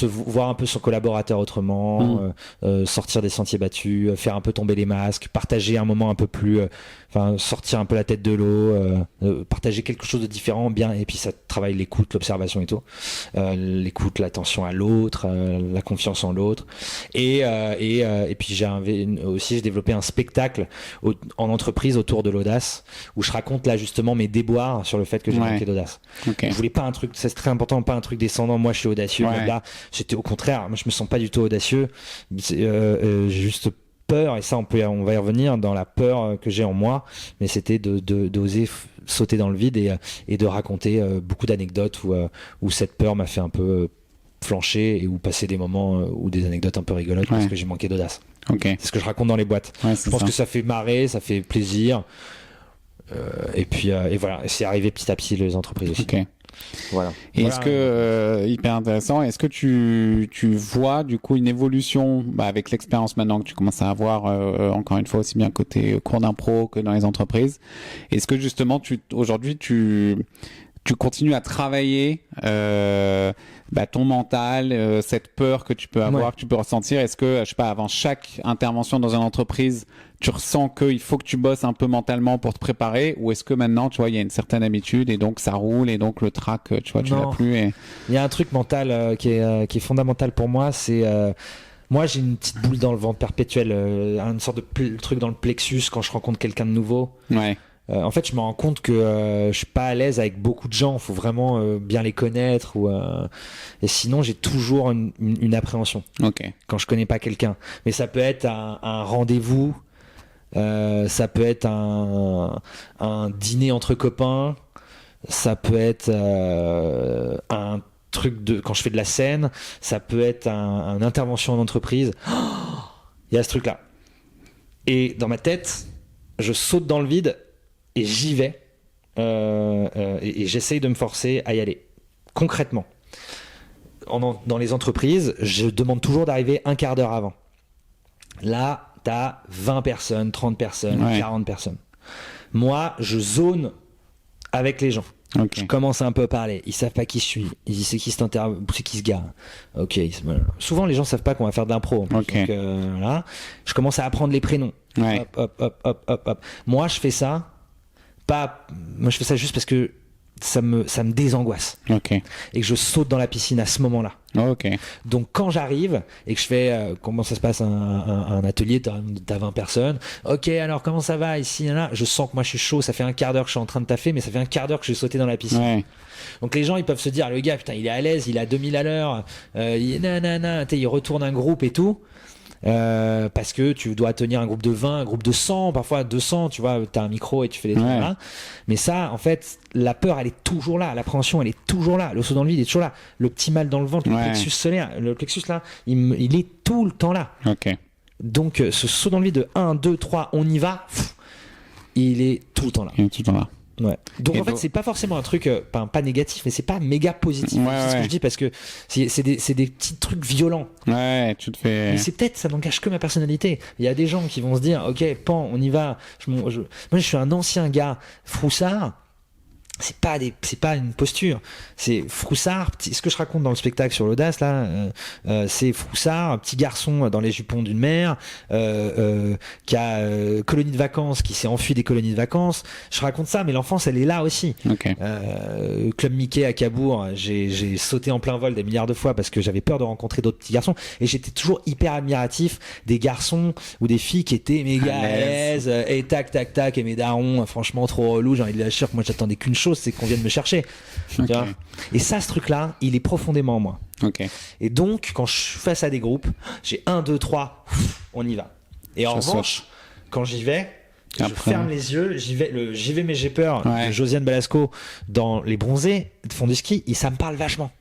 Speaker 1: voir un peu son collaborateur autrement, sortir des sentiers battus, faire un peu tomber les masques, partager un moment un peu plus, sortir un peu la tête de l'eau, partager quelque chose de différent, bien, et puis ça travaille l'écoute, l'observation et tout, l'écoute, l'attention à l'autre, la confiance en l'autre, et puis j'ai développé un spectacle en entreprise autour de l'audace, où je raconte là justement mes déboires sur le fait que j'ai manqué d'audace. Je voulais pas un truc, c'est très important, pas un truc descendant, moi je suis audacieux, là j'étais au contraire, moi je me sens pas du tout audacieux, j'ai juste peur, et ça on va y revenir, dans la peur que j'ai en moi, mais c'était d'oser sauter dans le vide et de raconter beaucoup d'anecdotes où cette peur m'a fait un peu flancher, et où passer des moments ou des anecdotes un peu rigolotes parce que j'ai manqué d'audace. C'est ce que je raconte dans les boîtes. Je pense que ça fait marrer, ça fait plaisir, et puis et voilà, c'est arrivé petit à petit les entreprises aussi. Voilà.
Speaker 2: Et est-ce que, hyper intéressant, est-ce que tu vois du coup une évolution avec l'expérience maintenant que tu commences à avoir, encore une fois aussi bien côté cours d'impro que dans les entreprises, est-ce que justement aujourd'hui tu continues à travailler ton mental, cette peur que tu peux avoir, que tu peux ressentir? Est-ce que, je sais pas, avant chaque intervention dans une entreprise, tu ressens qu'il faut que tu bosses un peu mentalement pour te préparer, ou est-ce que maintenant, tu vois, il y a une certaine habitude et donc ça roule et donc le trac, tu vois, tu l'as plus
Speaker 1: Il y a un truc mental qui est fondamental pour moi, c'est moi j'ai une petite boule dans le ventre perpétuelle, une sorte de truc dans le plexus quand je rencontre quelqu'un de nouveau. En fait, je me rends compte que je suis pas à l'aise avec beaucoup de gens. Il faut vraiment bien les connaître, et sinon j'ai toujours une appréhension quand je connais pas quelqu'un. Mais ça peut être un rendez-vous, ça peut être un dîner entre copains, ça peut être un truc quand je fais de la scène, ça peut être une intervention en entreprise. Il y a ce truc-là. Et dans ma tête, je saute dans le vide. Et j'y vais, et j'essaye de me forcer à y aller. Concrètement, dans les entreprises, je demande toujours d'arriver un quart d'heure avant. Là, t'as 20 personnes, 30 personnes, 40 personnes. Moi, je zone avec les gens. Je commence à un peu parler. Ils savent pas qui je suis. Ils disent c'est qui ce gars. Souvent, les gens savent pas qu'on va faire de l'impro. Donc, là, je commence à apprendre les prénoms. Hop. Moi, je fais ça. Moi je fais ça juste parce que ça me désangoisse, et que je saute dans la piscine à ce moment-là. Donc quand j'arrive et que je fais comment ça se passe un atelier, t'as 20 personnes, alors comment ça va ici là, je sens que moi je suis chaud, ça fait un quart d'heure que je suis en train de taffer, mais ça fait un quart d'heure que je suis sauté dans la piscine. Donc les gens ils peuvent se dire, le gars putain il est à l'aise, il est à 2000 à l'heure, il retourne un groupe et tout. Parce que tu dois tenir un groupe de 20, un groupe de 100, parfois 200, tu vois, t'as un micro et tu fais des trucs là. Mais ça, en fait, la peur, elle est toujours là, l'appréhension, elle est toujours là, le saut dans le vide est toujours là, le petit mal dans le ventre, le plexus solaire, le plexus là, il est tout le temps là. Donc, ce saut dans le vide de 1, 2, 3, on y va, il est tout le temps là. Donc en fait c'est pas forcément un truc pas négatif, mais c'est pas méga positif, c'est ce que je dis, parce que c'est des petits trucs violents,
Speaker 2: tu te fais...
Speaker 1: mais c'est peut-être, ça n'engage que ma personnalité. Il y a des gens qui vont se dire pan, on y va. Moi je suis un ancien gars froussard. C'est pas une posture, c'est Froussard. Ce que je raconte dans le spectacle sur l'audace là, c'est Froussard, un petit garçon dans les jupons d'une mère, qui a colonie de vacances, qui s'est enfui des colonies de vacances. Je raconte ça, mais l'enfance elle est là aussi. Club Mickey à Cabourg, j'ai sauté en plein vol des milliards de fois parce que j'avais peur de rencontrer d'autres petits garçons, et j'étais toujours hyper admiratif des garçons ou des filles qui étaient méga à l'aise, et tac tac tac, et mes darons franchement trop relou, j'ai envie de lâcher. Moi j'attendais qu'une chose, c'est qu'on vienne me chercher. Et ça, ce truc-là, il est profondément en moi. Et donc, quand je suis face à des groupes, j'ai 1, 2, 3, on y va. Et en revanche, quand j'y vais, je ferme les yeux, j'y vais mais j'ai peur, de Josiane Balasco dans Les Bronzés de fond du ski, et ça me parle vachement.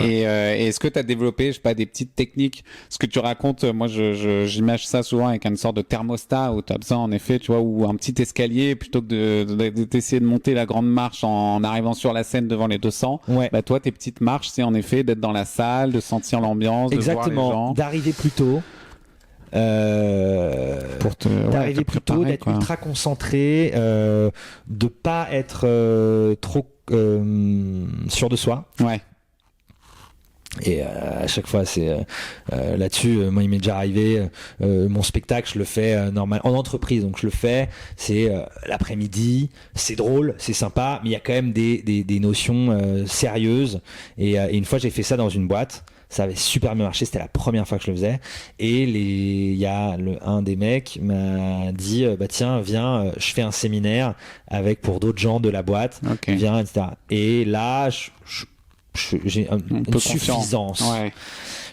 Speaker 2: Et est-ce que tu as développé, je sais pas, des petites techniques? Ce que tu racontes, moi j'imagine ça souvent avec une sorte de thermostat où tu as besoin, en effet, tu vois, ou un petit escalier, plutôt que d'essayer de monter la grande marche en arrivant sur la scène devant les 200. Toi, tes petites marches, c'est en effet d'être dans la salle, de sentir l'ambiance, de voir les gens.
Speaker 1: D'arriver plus tôt. d'arriver plus tôt, d'être ultra concentré, de pas être trop sûr de soi.
Speaker 2: Ouais.
Speaker 1: Et à chaque fois, c'est là-dessus. Moi, il m'est déjà arrivé. Mon spectacle, je le fais normal en entreprise, donc je le fais. C'est l'après-midi. C'est drôle, c'est sympa, mais il y a quand même des notions sérieuses. Et une fois, j'ai fait ça dans une boîte. Ça avait super bien marché. C'était la première fois que je le faisais. Et il y a un des mecs m'a dit, bah tiens, viens, je fais un séminaire pour d'autres gens de la boîte.
Speaker 2: Okay.
Speaker 1: Viens, etc. Et là, j'ai une suffisance.
Speaker 2: Ouais.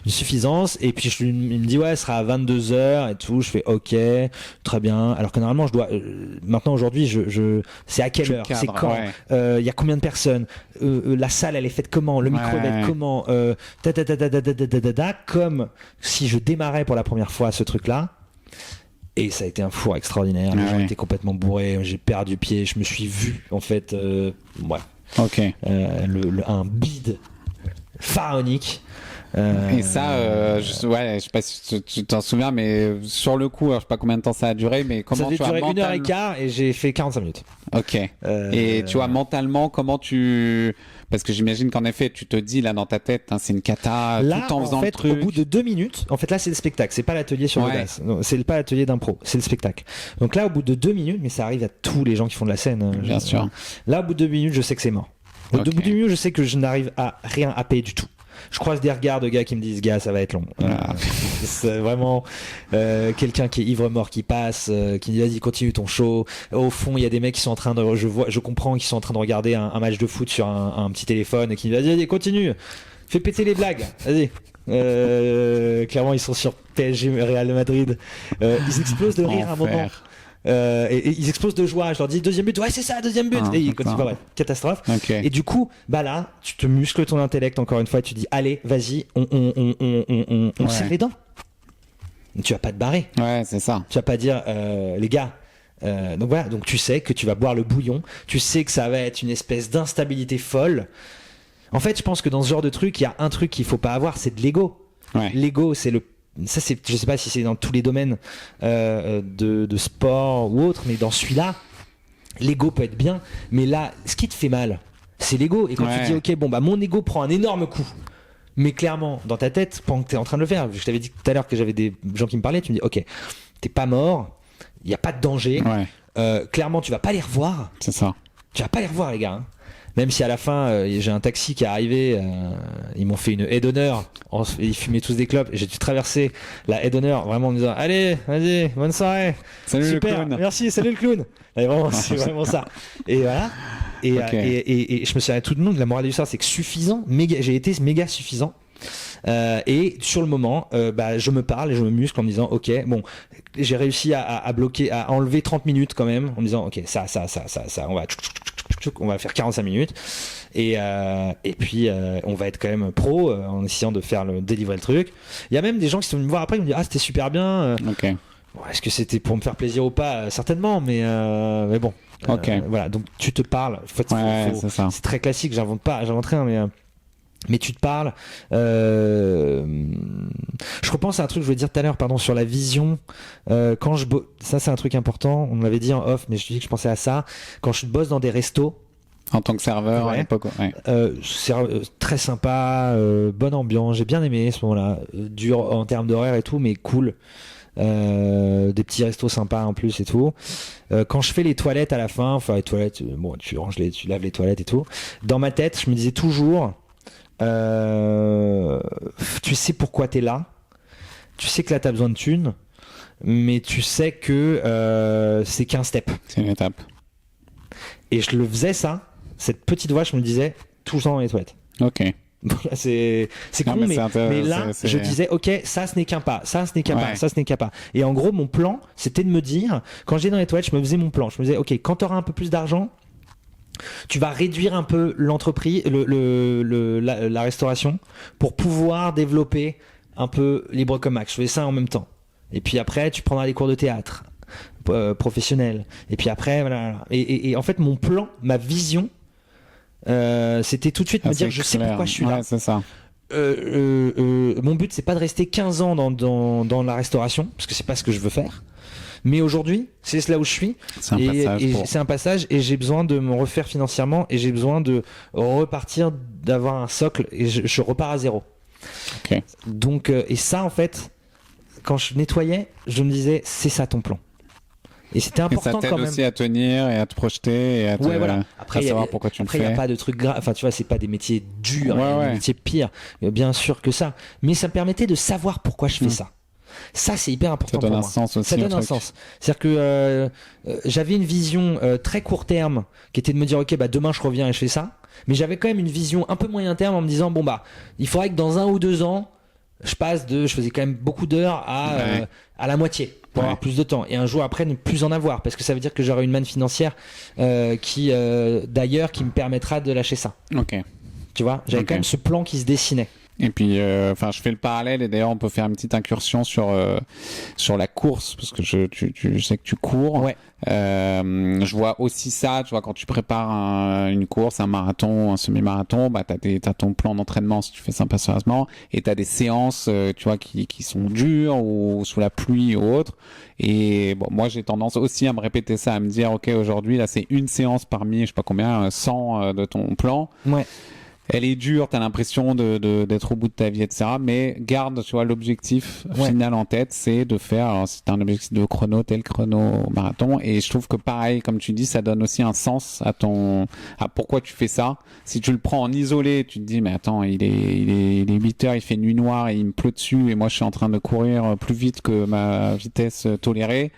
Speaker 1: Une suffisance, et puis il me dit ouais, ce sera à 22h et tout. Je fais ok, très bien. Alors que normalement je dois maintenant aujourd'hui c'est à quelle heure, c'est quand, il y a combien de personnes, la salle elle est faite comment, le micro va être comment, comme si je démarrais pour la première fois ce truc là. Et ça a été un four extraordinaire. Les gens étaient complètement bourrés, j'ai perdu pied, je me suis vu en fait
Speaker 2: Ok.
Speaker 1: Un bide pharaonique.
Speaker 2: Et ça, je sais pas si tu t'en souviens, mais sur le coup, alors, je sais pas combien de temps ça a duré, mais comment
Speaker 1: ça a duré 1h15 et j'ai fait 45 minutes.
Speaker 2: Ok. Et tu vois, mentalement, comment parce que j'imagine qu'en effet, tu te dis là dans ta tête, hein, c'est une cata,
Speaker 1: là,
Speaker 2: tout en faisant le truc.
Speaker 1: Au bout de 2 minutes, en fait là c'est le spectacle, c'est pas l'atelier sur l'audace, c'est pas l'atelier d'impro, c'est le spectacle. Donc là au bout de 2 minutes, mais ça arrive à tous les gens qui font de la scène.
Speaker 2: Bien sûr.
Speaker 1: Là au bout de 2 minutes, je sais que c'est mort. Au bout de 2 minutes, je sais que je n'arrive à rien happer du tout. Je croise des regards de gars qui me disent gars ça va être long. C'est vraiment quelqu'un qui est ivre mort qui passe, qui dit vas-y continue ton show. Au fond il y a des mecs qui sont en train de, je comprends qu'ils sont en train de regarder un match de foot sur un petit téléphone et qui disent vas-y continue, fais péter les blagues, vas-y. Clairement ils sont sur PSG Real de Madrid, ils explosent de rire à un moment. Et ils explosent de joie. Je leur dis deuxième but, ouais c'est ça, deuxième but. Et ils continuent pas, catastrophe.
Speaker 2: Okay.
Speaker 1: Et du coup, bah là, tu te muscles ton intellect encore une fois. Et tu dis, allez, vas-y, on serre les dents. Tu vas pas te barrer.
Speaker 2: Ouais, c'est ça.
Speaker 1: Tu vas pas dire, les gars. Donc voilà, donc tu sais que tu vas boire le bouillon. Tu sais que ça va être une espèce d'instabilité folle. En fait, je pense que dans ce genre de truc, il y a un truc qu'il faut pas avoir, c'est de l'ego.
Speaker 2: Ouais.
Speaker 1: L'ego, c'est ça c'est, je sais pas si c'est dans tous les domaines de sport ou autre, mais dans celui-là l'ego peut être bien, mais là ce qui te fait mal c'est l'ego. Et quand tu dis ok bon bah mon ego prend un énorme coup, mais clairement dans ta tête pendant que t'es en train de le faire, je t'avais dit tout à l'heure que j'avais des gens qui me parlaient, tu me dis ok t'es pas mort, il y a pas de danger, clairement tu vas pas les revoir,
Speaker 2: c'est ça, tu
Speaker 1: vas pas les revoir les gars, hein. Même si à la fin j'ai un taxi qui est arrivé, ils m'ont fait une haie d'honneur, ils fumaient tous des clopes, j'ai dû traverser la haie d'honneur vraiment en me disant allez vas-y bonne soirée,
Speaker 2: salut
Speaker 1: super,
Speaker 2: le clown,
Speaker 1: merci, salut le clown. Et vraiment, c'est vraiment ça. Et voilà. Et je me souviens tout le monde, la morale de l'histoire c'est que suffisant, j'ai été méga suffisant. Et sur le moment je me parle et je me muscle en me disant ok bon j'ai réussi à bloquer, à enlever 30 minutes quand même en me disant ok ça on va faire 45 minutes et puis on va être quand même pro en essayant de délivrer le truc. Il y a même des gens qui sont venus me voir après qui me disent ah c'était super bien. Bon, est-ce que c'était pour me faire plaisir ou pas, certainement, mais bon voilà, donc tu te parles, c'est très classique, j'invente rien, mais tu te parles. Je repense à un truc que je voulais dire tout à l'heure, sur la vision. Quand ça c'est un truc important, on me l'avait dit en off, mais je dis que je pensais à ça. Quand je bosse dans des restos,
Speaker 2: en tant que serveur à l'époque,
Speaker 1: c'est très sympa, bonne ambiance, j'ai bien aimé ce moment-là, dur en termes d'horaire et tout, mais cool. Des petits restos sympas en plus et tout. Quand je fais les toilettes à la fin, enfin les toilettes, bon tu laves les toilettes et tout. Dans ma tête, je me disais toujours. Tu sais pourquoi t'es là, tu sais que là t'as besoin de thunes, mais tu sais que c'est qu'un step,
Speaker 2: c'est une étape.
Speaker 1: Et je le faisais ça, cette petite voix, je me le disais tout le temps dans les toilettes.
Speaker 2: Ok.
Speaker 1: c'est con, mais là je disais ok ça ce n'est qu'un pas, ça ce n'est qu'un pas, ça ce n'est qu'un pas. Et en gros mon plan c'était de me dire, quand j'étais dans les toilettes je me faisais mon plan, je me disais ok quand t'auras un peu plus d'argent tu vas réduire un peu l'entreprise, la restauration pour pouvoir développer un peu Libre comme Max. Je faisais ça en même temps. Et puis après, tu prendras les cours de théâtre professionnels. Et puis après, voilà. Et en fait, mon plan, ma vision, c'était tout de suite me dire, je sais pourquoi je suis là.
Speaker 2: C'est ça.
Speaker 1: mon but c'est pas de rester 15 ans dans la restauration parce que c'est pas ce que je veux faire. Mais aujourd'hui, c'est là où je suis.
Speaker 2: C'est un passage.
Speaker 1: C'est un passage et j'ai besoin de me refaire financièrement et j'ai besoin de repartir, d'avoir un socle et je repars à zéro.
Speaker 2: Ok.
Speaker 1: Donc, et ça, en fait, quand je nettoyais, je me disais, c'est ça ton plan. Et c'était important
Speaker 2: et ça t'aide
Speaker 1: quand même.
Speaker 2: aussi à tenir et à te projeter et à,
Speaker 1: voilà.
Speaker 2: Après, savoir pourquoi tu le fais.
Speaker 1: Après, il n'y a pas de trucs graves. Enfin, tu vois, c'est pas des métiers durs, des métiers pires. Bien sûr que ça. Mais ça me permettait de savoir pourquoi je fais ça. Ça, c'est hyper important pour moi.
Speaker 2: Ça donne un sens aussi.
Speaker 1: Ça donne un sens. C'est-à-dire que j'avais une vision très court terme qui était de me dire, ok, bah demain je reviens et je fais ça. Mais j'avais quand même une vision un peu moyen terme en me disant, bon bah, il faudrait que dans 1 ou 2 ans, je faisais quand même beaucoup d'heures à la moitié pour avoir plus de temps. Et un jour après, ne plus en avoir parce que ça veut dire que j'aurai une manne financière qui me permettra de lâcher ça.
Speaker 2: Ok.
Speaker 1: Tu vois, j'avais quand même ce plan qui se dessinait.
Speaker 2: Et puis, je fais le parallèle et d'ailleurs, on peut faire une petite incursion sur la course parce que je sais que tu cours.
Speaker 1: Ouais.
Speaker 2: Je vois aussi ça, tu vois, quand tu prépares une course, un marathon, un semi-marathon, bah t'as ton plan d'entraînement si tu fais ça sérieusement et t'as des séances, tu vois, qui sont dures ou sous la pluie ou autre. Et bon, moi j'ai tendance aussi à me répéter ça, à me dire, ok, aujourd'hui là c'est une séance parmi, je sais pas combien, 100 de ton plan.
Speaker 1: Ouais.
Speaker 2: Elle est dure, t'as l'impression d'être au bout de ta vie, etc. Mais garde, tu vois, l'objectif final en tête, c'est de faire, alors si t'as un objectif de chrono, tel chrono marathon. Et je trouve que pareil, comme tu dis, ça donne aussi un sens à pourquoi tu fais ça. Si tu le prends en isolé, tu te dis, mais attends, il est 8 heures, il fait nuit noire et il me pleut dessus et moi je suis en train de courir plus vite que ma vitesse tolérée.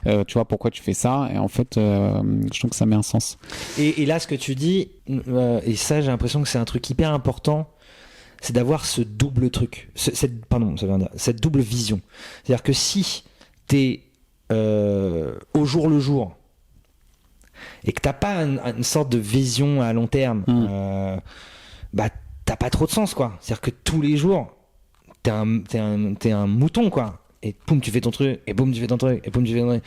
Speaker 2: Tu vois, pourquoi tu fais ça? Et en fait, je trouve que ça met un sens.
Speaker 1: Et là, ce que tu dis, et ça, j'ai l'impression que c'est un truc hyper important, c'est d'avoir ce double truc, cette double vision. C'est-à-dire que si t'es au jour le jour et que t'as pas une sorte de vision à long terme, bah t'as pas trop de sens, quoi. C'est-à-dire que tous les jours, t'es un mouton, quoi. Et boum, tu fais ton truc, et boum, tu fais ton truc, et boum, tu fais ton truc.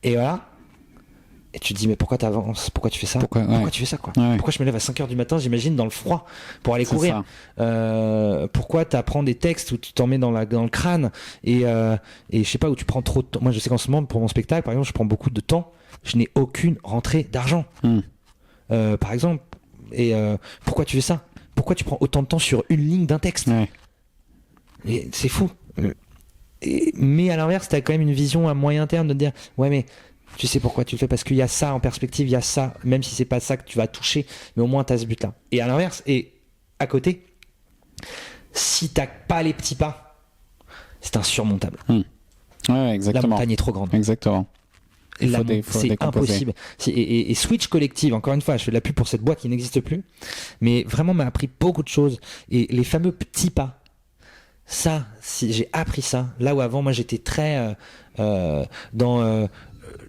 Speaker 1: Et voilà. Et tu te dis, mais pourquoi t'avances? Pourquoi tu fais ça? Pourquoi tu fais ça, quoi? Pourquoi je me lève à 5h du matin, j'imagine, dans le froid, pour aller courir? Pourquoi t'apprends des textes où tu t'en mets dans le crâne et je sais pas, où tu prends trop de temps. Moi, je sais qu'en ce moment, pour mon spectacle, par exemple, je prends beaucoup de temps. Je n'ai aucune rentrée d'argent. Par exemple. Et pourquoi tu fais ça? Pourquoi tu prends autant de temps sur une ligne d'un texte? Et c'est fou. Mais à l'inverse, t'as quand même une vision à moyen terme de te dire, ouais, mais tu sais pourquoi tu le fais, parce qu'il y a ça en perspective, il y a ça, même si c'est pas ça que tu vas toucher, mais au moins t'as ce but là. Et à l'inverse, et à côté, si t'as pas les petits pas, c'est insurmontable.
Speaker 2: Ouais, exactement.
Speaker 1: La montagne est trop grande.
Speaker 2: Exactement.
Speaker 1: C'est impossible. Et Switch Collective, encore une fois, je fais de la pub pour cette boîte qui n'existe plus, mais vraiment m'a appris beaucoup de choses. Et les fameux petits pas, ça, si j'ai appris ça, là où avant moi j'étais très dans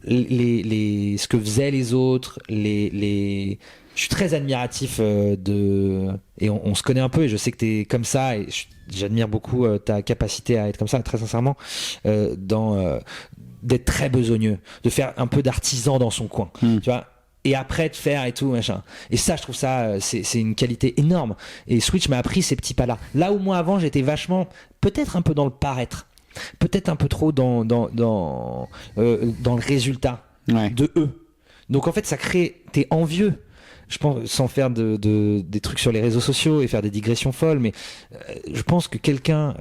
Speaker 1: ce que faisaient les autres, je suis très admiratif et on se connaît un peu et je sais que t'es comme ça et j'admire beaucoup ta capacité à être comme ça, très sincèrement, d'être très besogneux, de faire un peu d'artisan dans son coin, tu vois. Et après de faire et tout machin. Et ça, je trouve ça, c'est une qualité énorme. Et Switch m'a appris ces petits pas-là. Là où moi avant, j'étais vachement, peut-être un peu dans le paraître, peut-être un peu trop dans le résultat de eux. Donc en fait, ça crée, t'es envieux. Je pense, sans faire des trucs sur les réseaux sociaux et faire des digressions folles, mais je pense que quelqu'un,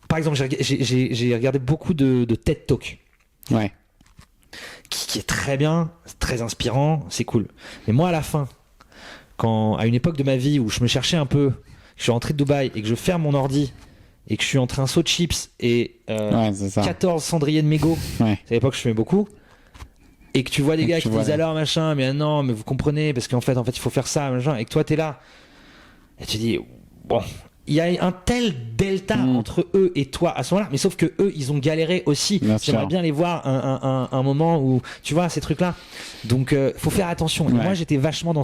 Speaker 1: par exemple, j'ai regardé beaucoup de TED Talk.
Speaker 2: Ouais.
Speaker 1: Qui est très bien, très inspirant, c'est cool. Mais moi, à la fin, à une époque de ma vie où je me cherchais un peu, je suis rentré de Dubaï et que je ferme mon ordi et que je suis entre un saut de chips et 14 cendriers de mégots, c'est à l'époque je fumais beaucoup, et que tu vois des gars qui disent alors machin, mais non, mais vous comprenez, parce qu'en fait il faut faire ça, machin, et que toi t'es là, et tu dis, bon, il y a un tel delta entre eux et toi à ce moment-là, mais sauf que eux ils ont galéré aussi. J'aimerais bien les voir un moment où tu vois ces trucs-là. Donc faut faire attention. Et moi j'étais vachement dans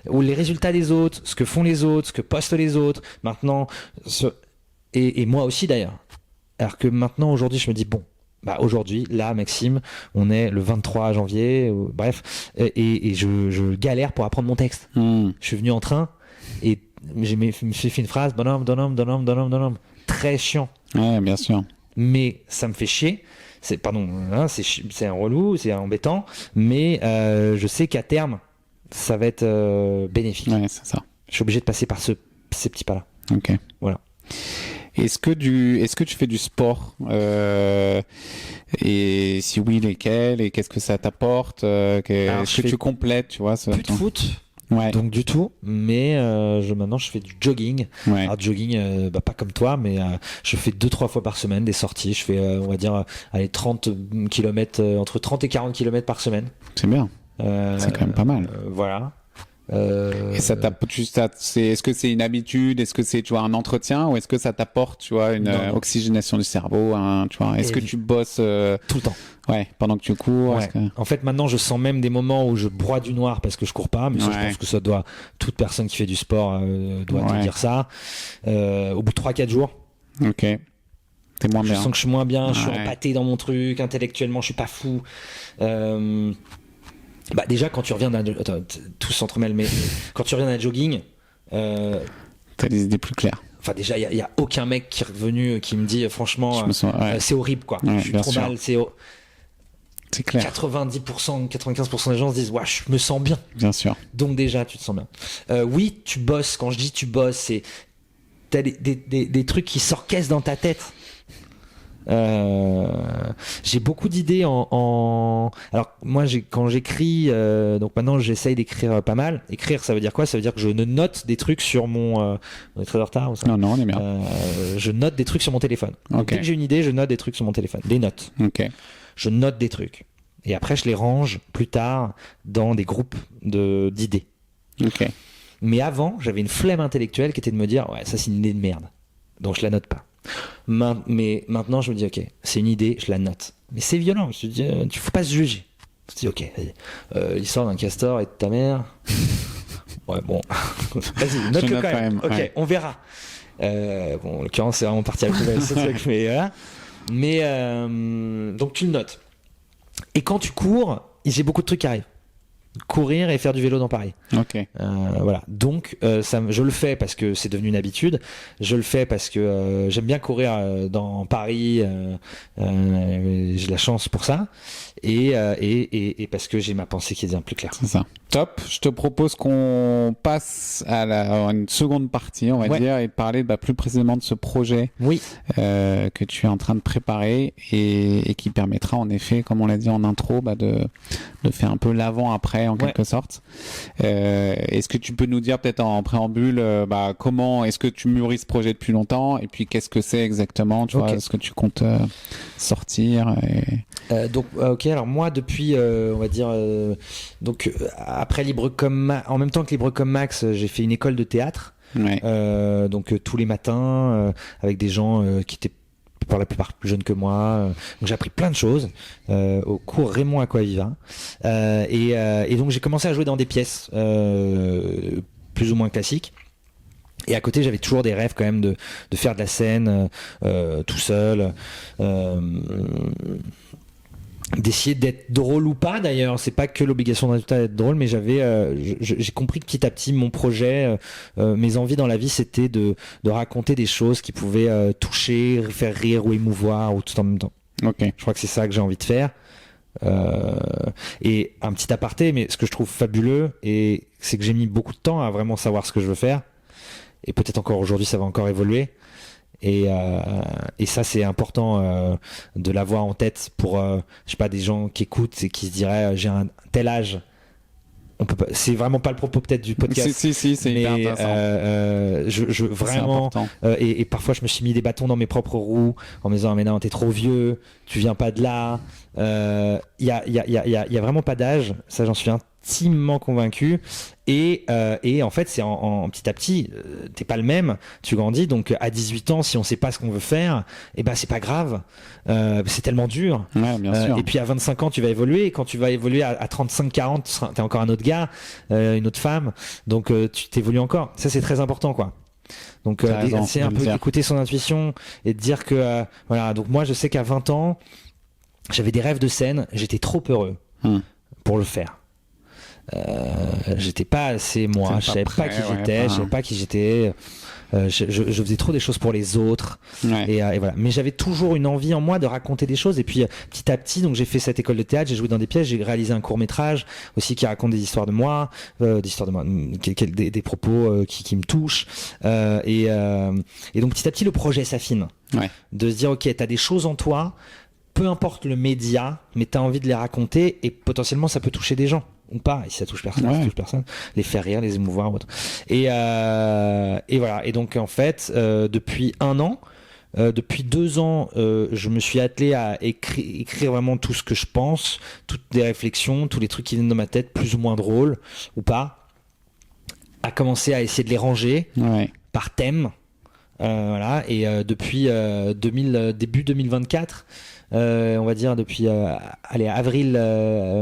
Speaker 1: où les résultats des autres, ce que font les autres, ce que postent les autres. Maintenant, et moi aussi d'ailleurs. Alors que maintenant aujourd'hui je me dis bon. Bah aujourd'hui, là, Maxime, on est le 23 janvier, bref, et je galère pour apprendre mon texte. Je suis venu en train. Et me suis fait une phrase, bonhomme, très chiant.
Speaker 2: Ouais, bien sûr.
Speaker 1: Mais ça me fait chier. C'est un relou, c'est embêtant, mais je sais qu'à terme, ça va être bénéfique.
Speaker 2: Ouais, c'est ça.
Speaker 1: Je suis obligé de passer par ces petits pas-là.
Speaker 2: Ok.
Speaker 1: Voilà.
Speaker 2: Est-ce que tu fais du sport et si oui, lesquels et qu'est-ce que ça t'apporte est-ce que tu complètes, tu vois,
Speaker 1: plus de foot,
Speaker 2: ouais.
Speaker 1: donc du tout, mais maintenant je fais du jogging.
Speaker 2: Ouais.
Speaker 1: Alors jogging, pas comme toi, mais je fais 2-3 fois par semaine des sorties. Je fais, on va dire, 30 km, entre 30 et 40 km par semaine.
Speaker 2: C'est bien. C'est quand même pas mal.
Speaker 1: Voilà.
Speaker 2: Et est-ce que c'est une habitude, est-ce que c'est, tu vois, un entretien, ou est-ce que ça t'apporte, tu vois, une oxygénation du cerveau, tu vois, est-ce que tu bosses
Speaker 1: tout le temps?
Speaker 2: Ouais, pendant que tu cours.
Speaker 1: Ouais. En fait, maintenant, je sens même des moments où je broie du noir parce que je cours pas, mais ça, je pense que ça doit, toute personne qui fait du sport doit te dire ça. Au bout de 3-4 jours.
Speaker 2: Ok. T'es moins bien.
Speaker 1: Je sens que je suis moins bien, je suis empâté dans mon truc, intellectuellement, je suis pas fou. Déjà, quand tu reviens tout s'entremêle, mais quand tu reviens d'un jogging,
Speaker 2: t'as des idées plus claires.
Speaker 1: Enfin, déjà, il y a aucun mec qui est revenu qui me dit franchement, c'est horrible, quoi.
Speaker 2: Ouais,
Speaker 1: je suis trop mal,
Speaker 2: c'est clair.
Speaker 1: 90%, 95% des gens se disent, ouais, je me sens bien.
Speaker 2: Bien sûr.
Speaker 1: Donc déjà, tu te sens bien. Oui, tu bosses. Quand je dis tu bosses, t'as des trucs qui s'orchestrent dans ta tête. J'ai beaucoup d'idées alors moi quand j'écris, donc maintenant j'essaye d'écrire pas mal. Écrire, ça veut dire quoi? Ça veut dire que je note des trucs sur mon on est très en retard ou ça?
Speaker 2: Non, on est bien.
Speaker 1: Je note des trucs sur mon téléphone. Donc, dès que j'ai une idée, je note des trucs sur mon téléphone, des notes.
Speaker 2: Ok.
Speaker 1: Je note des trucs et après je les range plus tard dans des groupes d'idées.
Speaker 2: Ok.
Speaker 1: Mais avant, j'avais une flemme intellectuelle qui était de me dire, ouais, ça c'est une idée de merde, donc je la note pas. Mais maintenant, je me dis, ok, c'est une idée, je la note. Mais c'est violent, je me dis, tu faut pas se juger. Je me dis, ok, l'histoire d'un castor et de ta mère. Ouais, bon, vas-y, note-le quand même. Ok, ouais. On verra. En l'occurrence, c'est vraiment parti à la poubelle, ce truc, mais voilà. Mais donc tu le notes. Et quand tu cours, j'ai beaucoup de trucs qui arrivent. Courir et faire du vélo dans Paris.
Speaker 2: Ok.
Speaker 1: Voilà. Donc, je le fais parce que c'est devenu une habitude. Je le fais parce que j'aime bien courir dans Paris. J'ai la chance pour ça. Et parce que j'ai ma pensée qui devient plus claire.
Speaker 2: C'est ça. Top. Je te propose qu'on passe à une seconde partie, on va dire, et parler plus précisément de ce projet que tu es en train de préparer et qui permettra en effet, comme on l'a dit en intro, de faire un peu l'avant-après en quelque sorte. Est-ce que tu peux nous dire peut-être en préambule comment est-ce que tu mûris ce projet depuis longtemps et puis qu'est-ce que c'est exactement, tu vois, ce que tu comptes sortir
Speaker 1: donc alors moi depuis on va dire après en même temps que Libre comme Max, j'ai fait une école de théâtre. Donc tous les matins avec des gens qui étaient pour la plupart plus jeunes que moi. Donc j'ai appris plein de choses au cours Raymond Aquaviva. Et donc j'ai commencé à jouer dans des pièces plus ou moins classiques. Et à côté, j'avais toujours des rêves quand même de faire de la scène tout seul. D'essayer d'être drôle ou pas d'ailleurs, c'est pas que l'obligation d'être drôle, mais j'ai compris que petit à petit mon projet, mes envies dans la vie, c'était de raconter des choses qui pouvaient toucher, faire rire ou émouvoir ou tout en même temps. Je crois que c'est ça que j'ai envie de faire. Et un petit aparté, mais ce que je trouve fabuleux, c'est que j'ai mis beaucoup de temps à vraiment savoir ce que je veux faire, et peut-être encore aujourd'hui ça va encore évoluer. Et ça c'est important de l'avoir en tête pour je sais pas, des gens qui écoutent et qui se diraient j'ai un tel âge. On peut pas, c'est vraiment pas le propos peut-être du podcast.
Speaker 2: Si, c'est hyper intéressant.
Speaker 1: Je vraiment et parfois je me suis mis des bâtons dans mes propres roues en me disant mais non, t'es trop vieux, tu viens pas de là. Il y a vraiment pas d'âge, ça j'en suis intimement convaincu. Et en fait c'est en petit à petit, t'es pas le même, tu grandis, donc à 18 ans si on sait pas ce qu'on veut faire, et ben c'est pas grave, c'est tellement dur.
Speaker 2: Bien sûr.
Speaker 1: Et puis à 25 ans tu vas évoluer, et quand tu vas évoluer à 35-40 t'es encore un autre gars, une autre femme, donc tu t'évolues encore, ça c'est très important quoi. Donc c'est un peu écouter son intuition et de dire que voilà, donc moi je sais qu'à 20 ans j'avais des rêves de scène, j'étais trop heureux pour le faire. j'étais pas assez moi, je savais pas qui j'étais, je savais pas qui j'étais. Je faisais trop des choses pour les autres et voilà. Mais j'avais toujours une envie en moi de raconter des choses et puis petit à petit, donc j'ai fait cette école de théâtre, j'ai joué dans des pièces, j'ai réalisé un court-métrage aussi qui raconte des histoires de moi, des propos qui me touchent et donc petit à petit le projet s'affine. De se dire ok, t'as des choses en toi, peu importe le média, mais t'as envie de les raconter et potentiellement ça peut toucher des gens. Ou pas, et si ça touche personne, ça touche personne, les faire rire, les émouvoir ou autre. Et voilà. Et donc en fait, depuis 1 an, depuis 2 ans, je me suis attelé à écrire vraiment tout ce que je pense, toutes les réflexions, tous les trucs qui viennent dans ma tête, plus ou moins drôles ou pas, à commencer à essayer de les ranger par thème. Voilà. Et depuis début 2024. On va dire depuis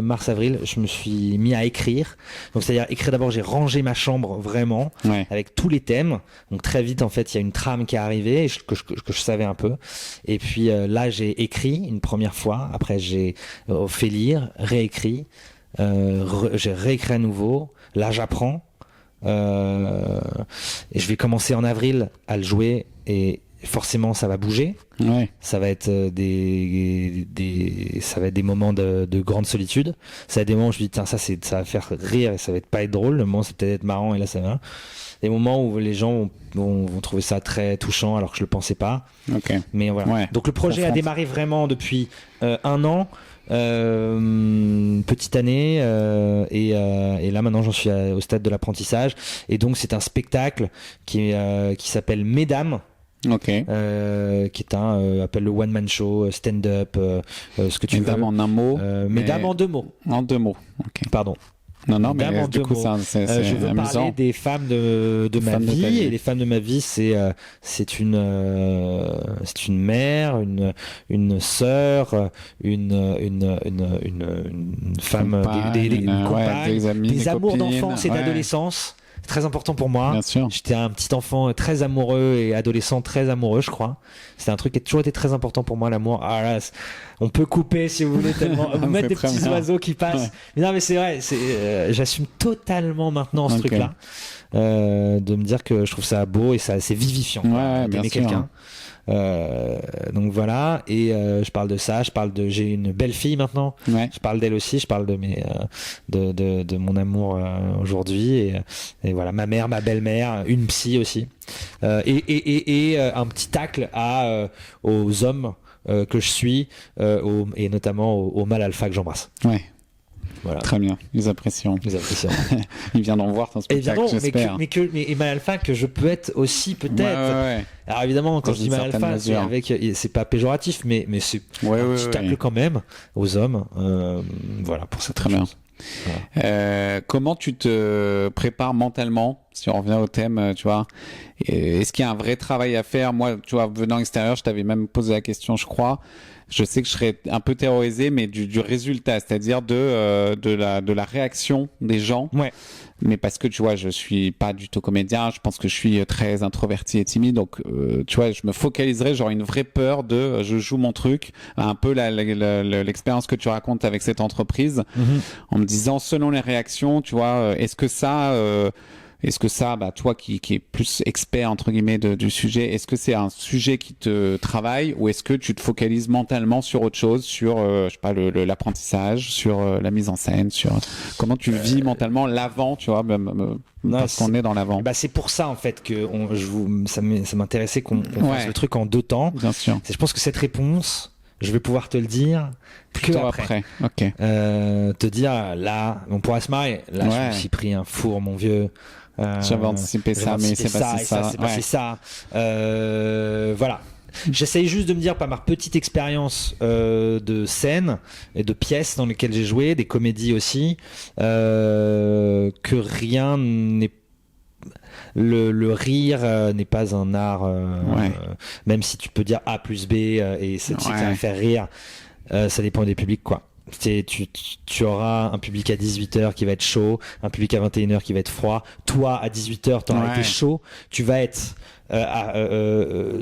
Speaker 1: mars-avril, je me suis mis à écrire. Donc c'est-à-dire écrire d'abord, j'ai rangé ma chambre vraiment avec tous les thèmes. Donc très vite en fait, il y a une trame qui est arrivée que je savais un peu. Et puis là, j'ai écrit une première fois. Après, j'ai fait lire, réécrit, j'ai réécrit à nouveau. Là, j'apprends. Et je vais commencer en avril à le jouer et forcément ça va bouger. Ça va être ça va être des moments de grande solitude. Ça va être des moments où je me dis tiens, ça va faire rire et ça va pas être drôle. Le moment c'est peut-être être marrant et là ça va. Des moments où les gens vont trouver ça très touchant alors que je le pensais pas. Mais voilà. Donc le projet a démarré vraiment depuis 1 an. Petite année et là maintenant j'en suis au stade de l'apprentissage et donc c'est un spectacle qui s'appelle Mesdames. Qui est appelle le one man show, stand-up, ce que tu veux.
Speaker 2: Mesdames en un mot.
Speaker 1: Mesdames en 2 mots.
Speaker 2: En 2 mots.
Speaker 1: Pardon.
Speaker 2: Non, mais du coup, c'est
Speaker 1: je veux
Speaker 2: amusant.
Speaker 1: Parler des femmes de ma vie, et les femmes de ma vie, c'est une mère, une sœur, une femme, une compagne,
Speaker 2: des amis,
Speaker 1: des amours
Speaker 2: copines,
Speaker 1: d'enfance et d'adolescence. Très important pour moi.
Speaker 2: Bien sûr.
Speaker 1: J'étais un petit enfant très amoureux et adolescent très amoureux, je crois. C'est un truc qui a toujours été très important pour moi, l'amour. Ah là, on peut couper si vous voulez tellement. Vous mettre des petits oiseaux qui passent. Mais non, mais c'est vrai. J'assume totalement maintenant ce truc-là. De me dire que je trouve ça beau et ça c'est vivifiant d'aimer quelqu'un. Donc voilà, et je parle de ça, j'ai une belle fille maintenant, je parle d'elle aussi, je parle de mon amour aujourd'hui et voilà, ma mère, ma belle-mère, une psy aussi, et un petit tacle aux hommes que je suis, et notamment au mâle alpha que j'embrasse.
Speaker 2: Voilà. Très bien, les apprécions. Ils viendront voir ton spectacle, j'espère.
Speaker 1: Mais mal alpha que je peux être aussi peut-être. Alors évidemment, quand je dis mal alpha, c'est pas péjoratif, mais c'est un petit tacle quand même aux hommes. Voilà, pour cette
Speaker 2: très bien. Voilà. Comment tu te prépares mentalement, si on revient au thème, tu vois, est-ce qu'il y a un vrai travail à faire? Moi, tu vois, venant extérieur, je t'avais même posé la question, je crois. Je sais que je serais un peu terrorisé, mais du résultat, c'est-à-dire de la réaction des gens. Mais parce que tu vois, je suis pas du tout comédien, je pense que je suis très introverti et timide, donc tu vois, je me focaliserais, j'aurais une vraie peur je joue mon truc, un peu l'expérience que tu racontes avec cette entreprise, en me disant selon les réactions, tu vois, est-ce que ça, toi qui es plus expert entre guillemets du sujet, est-ce que c'est un sujet qui te travaille ou est-ce que tu te focalises mentalement sur autre chose, sur je sais pas l'apprentissage, sur la mise en scène, sur comment tu vis mentalement l'avant, tu vois, parce qu'on est dans l'avant.
Speaker 1: C'est pour ça en fait que ça m'intéressait qu'on fasse le truc en 2 temps.
Speaker 2: Bien sûr.
Speaker 1: Je pense que cette réponse, je vais pouvoir te le dire
Speaker 2: plutôt après.
Speaker 1: Te dire là, on pourra se marrer. Là, je me suis pris un four, mon vieux.
Speaker 2: J'avais anticipé ça, mais c'est passé ça.
Speaker 1: C'est passé ça. Voilà. J'essaye juste de me dire par ma petite expérience de scène et de pièces dans lesquelles j'ai joué, des comédies aussi, que rien n'est le rire n'est pas un art, même si tu peux dire A plus B et ça va faire rire, ça dépend des publics quoi. Tu auras un public à 18h qui va être chaud, un public à 21h qui va être froid. Toi, à 18h, tu auras été chaud. Tu vas être,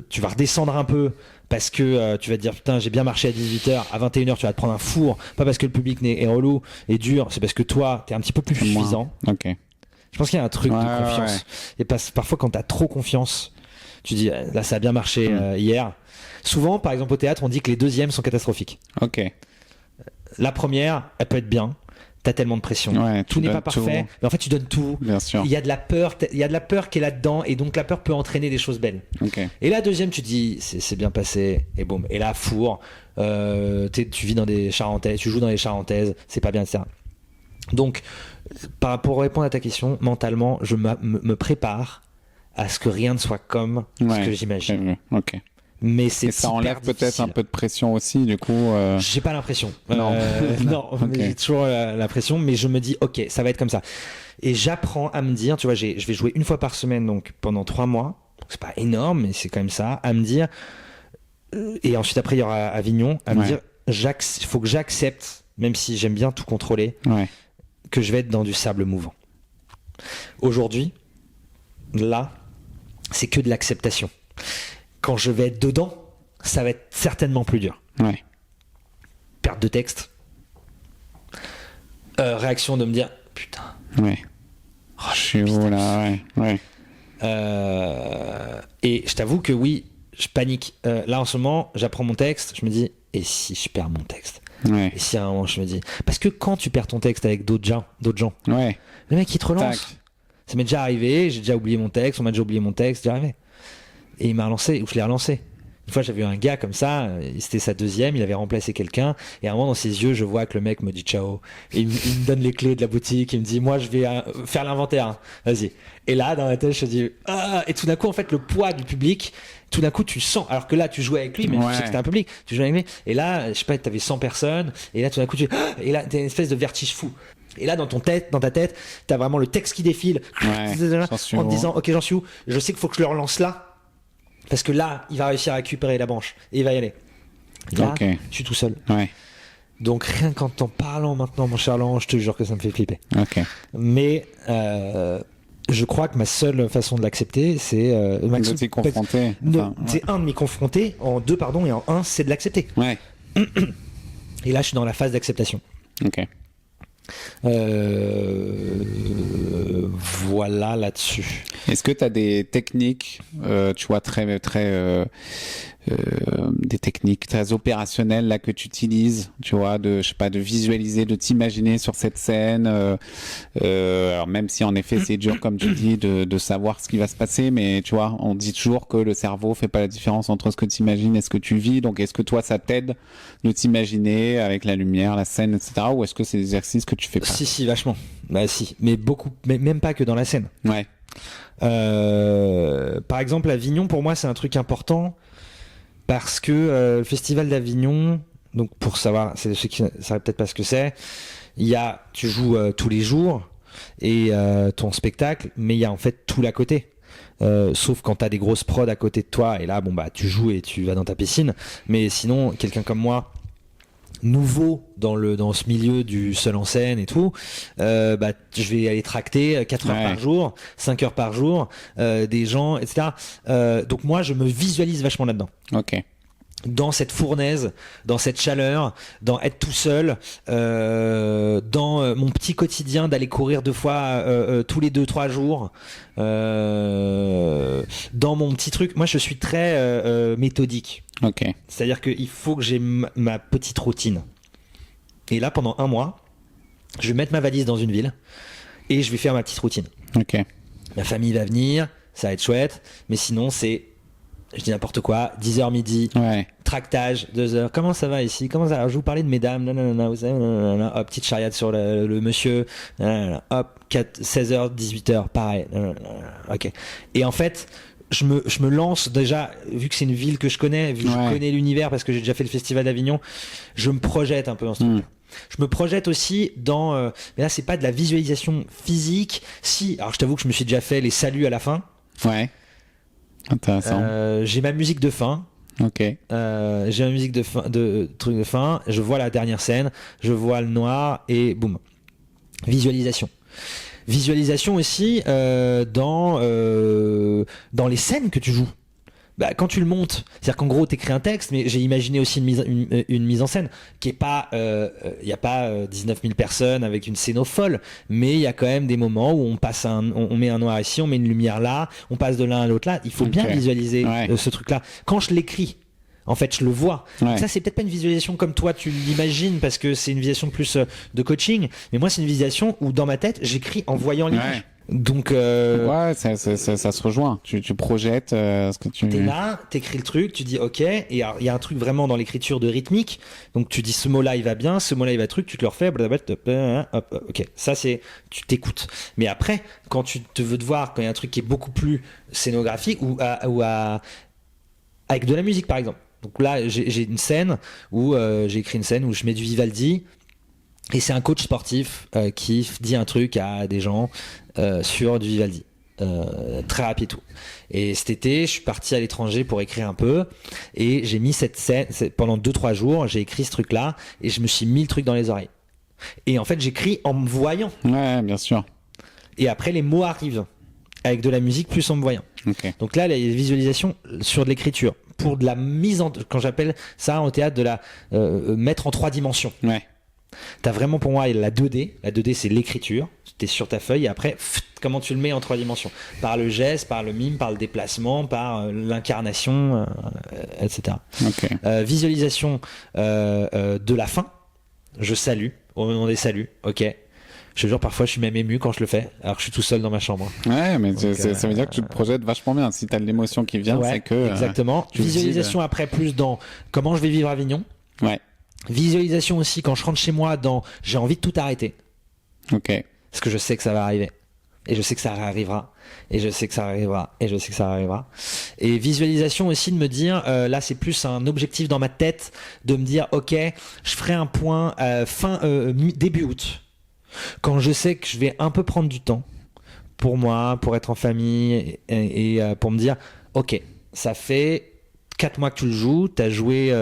Speaker 1: tu vas redescendre un peu parce que tu vas te dire putain j'ai bien marché à 18h, à 21h tu vas te prendre un four, pas parce que le public est relou et dur, c'est parce que toi t'es un petit peu plus suffisant.
Speaker 2: Ok.
Speaker 1: Je pense qu'il y a un truc de confiance. Et parfois quand t'as trop confiance, tu dis là ça a bien marché hier. Souvent par exemple au théâtre on dit que les deuxièmes sont catastrophiques.
Speaker 2: Ok.
Speaker 1: La première elle peut être bien. T'as tellement de pression. Tout n'est pas parfait, mais en fait tu donnes tout.
Speaker 2: Bien sûr.
Speaker 1: Il y a de la peur qui est là-dedans, et donc la peur peut entraîner des choses belles.
Speaker 2: Okay.
Speaker 1: Et la deuxième, tu te dis c'est bien passé, et boum. Et là, four, tu vis dans des charentaises, tu joues dans les charentaises, c'est pas bien, etc. Donc, pour répondre à ta question, mentalement, je me prépare à ce que rien ne soit comme ce que j'imagine.
Speaker 2: Ok.
Speaker 1: Mais c'est
Speaker 2: ça enlève peut-être un peu de pression aussi, du coup.
Speaker 1: J'ai pas l'impression.
Speaker 2: Non,
Speaker 1: okay. J'ai toujours la pression, mais je me dis ok, ça va être comme ça. Et j'apprends à me dire, tu vois, je vais jouer une fois par semaine, donc pendant 3 mois. Donc c'est pas énorme, mais c'est quand même ça. À me dire, et ensuite après il y aura Avignon, à me dire, il faut que j'accepte, même si j'aime bien tout contrôler, que je vais être dans du sable mouvant. Aujourd'hui, là, c'est que de l'acceptation. Quand je vais être dedans, ça va être certainement plus dur. Perte de texte. Réaction de me dire putain.
Speaker 2: Je suis où là,
Speaker 1: et je t'avoue que oui, je panique. Là en ce moment, j'apprends mon texte, je me dis et si je perds mon texte. Et si à un moment je me dis, parce que quand tu perds ton texte avec d'autres gens, le mec il te relance. Ça m'est déjà arrivé, j'ai déjà oublié mon texte, on m'a déjà oublié mon texte, c'est déjà arrivé. Et il m'a relancé, ou je l'ai relancé. Une fois, j'avais eu un gars comme ça, c'était sa deuxième, il avait remplacé quelqu'un, et à un moment, dans ses yeux, je vois que le mec me dit ciao. Et il me donne les clés de la boutique, il me dit, moi, je vais faire l'inventaire, hein. Vas-y. Et là, dans la tête, je me dis, et tout d'un coup, en fait, le poids du public, tout d'un coup, tu sens, alors que là, tu jouais avec lui, mais tu sais que c'était un public, tu jouais avec lui, et là, je sais pas, t'avais 100 personnes, et là, tout d'un coup, et là, t'as une espèce de vertige fou. Et là, dans ta tête, t'as vraiment le texte qui défile, en te disant, ok, j'en suis où? Je sais qu'il faut que je le relance là. Parce que là, il va réussir à récupérer la branche et il va y aller. Là, je suis tout seul. Donc rien qu'en t'en parlant maintenant, mon cher Laurent, je te jure que ça me fait flipper. Mais je crois que ma seule façon de l'accepter, c'est
Speaker 2: de t'y confronter.
Speaker 1: C'est un de m'y confronter, en deux pardon, et en un, c'est de l'accepter. Et là, je suis dans la phase d'acceptation. Voilà là-dessus.
Speaker 2: Est-ce que tu as des techniques, tu vois, des techniques très opérationnelles là que tu utilises, tu vois, je sais pas, de visualiser, de t'imaginer sur cette scène. Alors même si en effet c'est dur comme tu dis de savoir ce qui va se passer, mais tu vois, on dit toujours que le cerveau fait pas la différence entre ce que tu imagines et ce que tu vis. Donc est-ce que toi ça t'aide de t'imaginer avec la lumière, la scène, etc. Ou est-ce que c'est des exercices que tu fais pas?
Speaker 1: Si, vachement. Bah si, mais beaucoup, mais même pas que dans la scène. Par exemple, Avignon pour moi c'est un truc important. Parce que le festival d'Avignon, donc pour savoir, c'est ceux qui ne savent peut-être pas ce que c'est, tu joues tous les jours et ton spectacle, mais il y a en fait tout à côté. Sauf quand t'as des grosses prods à côté de toi et là bon bah tu joues et tu vas dans ta piscine. Mais sinon quelqu'un comme moi, nouveau dans ce milieu du seul en scène et tout, je vais aller tracter 4 heures par jour, 5 heures par jour, des gens, etc. Donc moi je me visualise vachement là-dedans. Dans cette fournaise, dans cette chaleur, dans être tout seul, dans mon petit quotidien d'aller courir 2 fois tous les 2-3 jours, dans mon petit truc. Moi je suis très méthodique. C'est-à-dire qu'il faut que j'ai ma petite routine. Et là pendant 1 mois, je vais mettre ma valise dans une ville et je vais faire ma petite routine. Ma famille va venir, ça va être chouette, mais sinon c'est, je dis n'importe quoi, 10h midi, tractage, 2 heures, comment ça va ici, comment ça va, je vous parlais de mesdames, hop, petite charriade sur le monsieur, hop, 16h, 18h, pareil, et en fait, je me lance déjà, vu que c'est une ville que je connais, vu que je connais l'univers parce que j'ai déjà fait le festival d'Avignon, je me projette un peu dans ce truc. Je me projette aussi dans, mais là c'est pas de la visualisation physique, alors je t'avoue que je me suis déjà fait les saluts à la fin.
Speaker 2: Intéressant.
Speaker 1: J'ai ma musique de fin. J'ai ma musique de truc de fin. Je vois la dernière scène, je vois le noir et boum. Visualisation aussi dans les scènes que tu joues. bah, quand tu le montes, c'est-à-dire qu'en gros t'écris un texte, mais j'ai imaginé aussi une mise en scène qui est pas, y a pas 19 000 personnes avec une scéno folle, mais il y a quand même des moments où on met un noir ici, on met une lumière là, on passe de l'un à l'autre là. Il faut bien visualiser ce truc-là. Quand je l'écris, en fait, je le vois. Donc ça, c'est peut-être pas une visualisation comme toi tu l'imagines parce que c'est une visualisation plus de coaching, mais moi c'est une visualisation où dans ma tête j'écris en voyant l'image. Donc
Speaker 2: ça se rejoint. Tu projettes ce que tu.
Speaker 1: T'es là, t'écris le truc, tu dis ok. Et il y a un truc vraiment dans l'écriture de rythmique. Donc tu dis ce mot-là il va bien, ce mot-là il va truc, tu te le refais. Hop, ok. Ça c'est tu t'écoutes. Mais après, quand tu te veux te voir, quand il y a un truc qui est beaucoup plus scénographique avec de la musique par exemple. Donc là j'ai une scène où j'ai écrit une scène où je mets du Vivaldi. Et c'est un coach sportif qui dit un truc à des gens sur du Vivaldi, très rapide et tout. Et cet été, je suis parti à l'étranger pour écrire un peu, et j'ai mis cette scène pendant 2-3 jours. J'ai écrit ce truc-là, et je me suis mis le truc dans les oreilles. Et en fait, j'écris en me voyant.
Speaker 2: Ouais, bien sûr.
Speaker 1: Et après, les mots arrivent avec de la musique plus en me voyant.
Speaker 2: Okay.
Speaker 1: Donc là, les visualisations sur de l'écriture, pour de la mise en, quand j'appelle ça au théâtre, de la mettre en 3 dimensions.
Speaker 2: Ouais.
Speaker 1: T'as vraiment pour moi la 2D. La 2D c'est l'écriture. T'es sur ta feuille et après, comment tu le mets en 3 dimensions? Par le geste, par le mime, par le déplacement, par l'incarnation, etc.
Speaker 2: Okay.
Speaker 1: Visualisation de la fin. Je salue au moment des saluts. Ok. Je te jure, parfois je suis même ému quand je le fais, alors que je suis tout seul dans ma chambre.
Speaker 2: Ouais, mais donc, ça veut dire que tu te projettes vachement bien. Si t'as l'émotion qui vient, c'est que.
Speaker 1: Exactement. Visualisation après plus dans comment je vais vivre Avignon.
Speaker 2: Ouais.
Speaker 1: Visualisation aussi quand je rentre chez moi dans j'ai envie de tout arrêter.
Speaker 2: Ok.
Speaker 1: Parce que je sais que ça va arriver. Et je sais que ça arrivera. Et je sais que ça arrivera. Et je sais que ça arrivera. Et visualisation aussi de me dire, là c'est plus un objectif dans ma tête, de me dire ok, je ferai un point début août. Quand je sais que je vais un peu prendre du temps pour moi, pour être en famille et pour me dire ok, ça fait 4 mois que tu le joues, t'as joué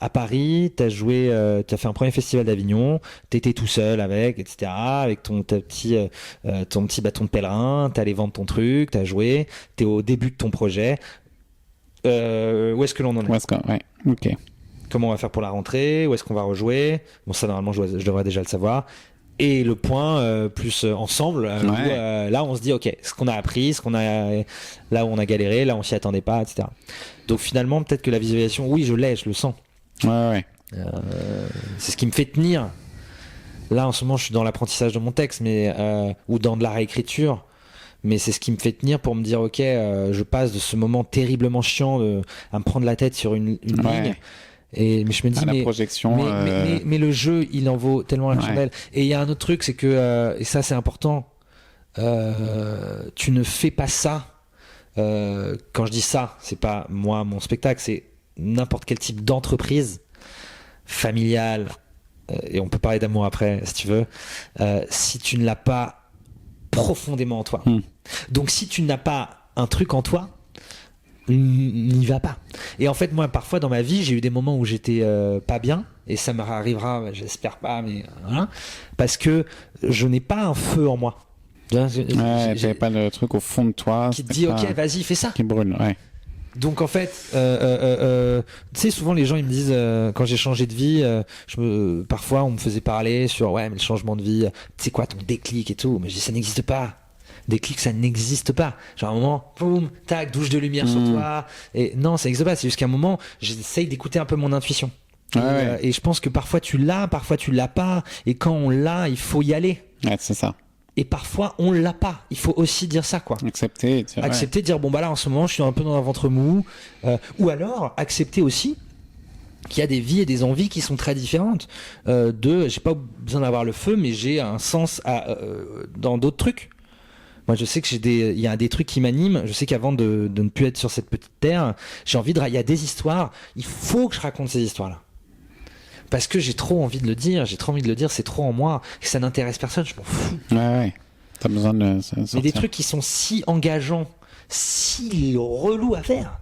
Speaker 1: à Paris, t'as fait un premier festival d'Avignon, t'étais tout seul avec, etc. Avec ton petit bâton de pèlerin, t'es allé vendre ton truc, t'as joué, t'es au début de ton projet. Où est-ce que l'on en est?
Speaker 2: Ouais, ok.
Speaker 1: Comment on va faire pour la rentrée? Où est-ce qu'on va rejouer? Bon, ça normalement je devrais déjà le savoir. Et le point plus ensemble où, là on se dit ok, ce qu'on a appris, là où on a galéré, là on s'y attendait pas, etc. Donc finalement peut-être que la visualisation, oui je le sens.
Speaker 2: Ouais.
Speaker 1: C'est ce qui me fait tenir. Là en ce moment je suis dans l'apprentissage de mon texte, mais ou dans de la réécriture, mais c'est ce qui me fait tenir pour me dire ok, je passe de ce moment terriblement chiant à me prendre la tête sur une ligne. Mais je me dis,
Speaker 2: la projection,
Speaker 1: mais le jeu, il en vaut tellement la chandelle. Et il y a un autre truc, c'est que, et ça c'est important, tu ne fais pas ça. Quand je dis ça, c'est pas moi, mon spectacle, c'est n'importe quel type d'entreprise familiale, et on peut parler d'amour après, si tu veux, si tu ne l'as pas profondément en toi. Donc si tu n'as pas un truc en toi, n'y va pas. Et en fait moi parfois dans ma vie j'ai eu des moments où j'étais pas bien, et ça m'arrivera, j'espère pas, mais hein, parce que je n'ai pas un feu en moi.
Speaker 2: J'avais pas le truc au fond de toi
Speaker 1: qui te dit ok vas-y fais ça,
Speaker 2: qui brûle.
Speaker 1: Donc en fait tu sais souvent les gens ils me disent quand j'ai changé de vie, parfois on me faisait parler sur ouais mais le changement de vie, c'est quoi ton déclic et tout, mais je dis ça n'existe pas. Déclic, ça n'existe pas. Genre à un moment, boum, tac, douche de lumière sur toi. Et non, ça n'existe pas. C'est juste qu'à un moment, j'essaye d'écouter un peu mon intuition. Et je pense que parfois tu l'as pas. Et quand on l'a, il faut y aller.
Speaker 2: Ouais, c'est ça.
Speaker 1: Et parfois on l'a pas. Il faut aussi dire ça, quoi.
Speaker 2: Accepter,
Speaker 1: dire bon bah là en ce moment, je suis un peu dans un ventre mou. Ou alors accepter aussi qu'il y a des vies et des envies qui sont très différentes. J'ai pas besoin d'avoir le feu, mais j'ai un sens dans d'autres trucs. Moi, je sais que il y a des trucs qui m'animent. Je sais qu'avant de ne plus être sur cette petite terre, j'ai envie il y a des histoires. Il faut que je raconte ces histoires-là. Parce que j'ai trop envie de le dire. C'est trop en moi. Et ça n'intéresse personne, je m'en fous.
Speaker 2: Ouais. T'as besoin de sortir.
Speaker 1: Mais des trucs qui sont si engageants, si relous à faire,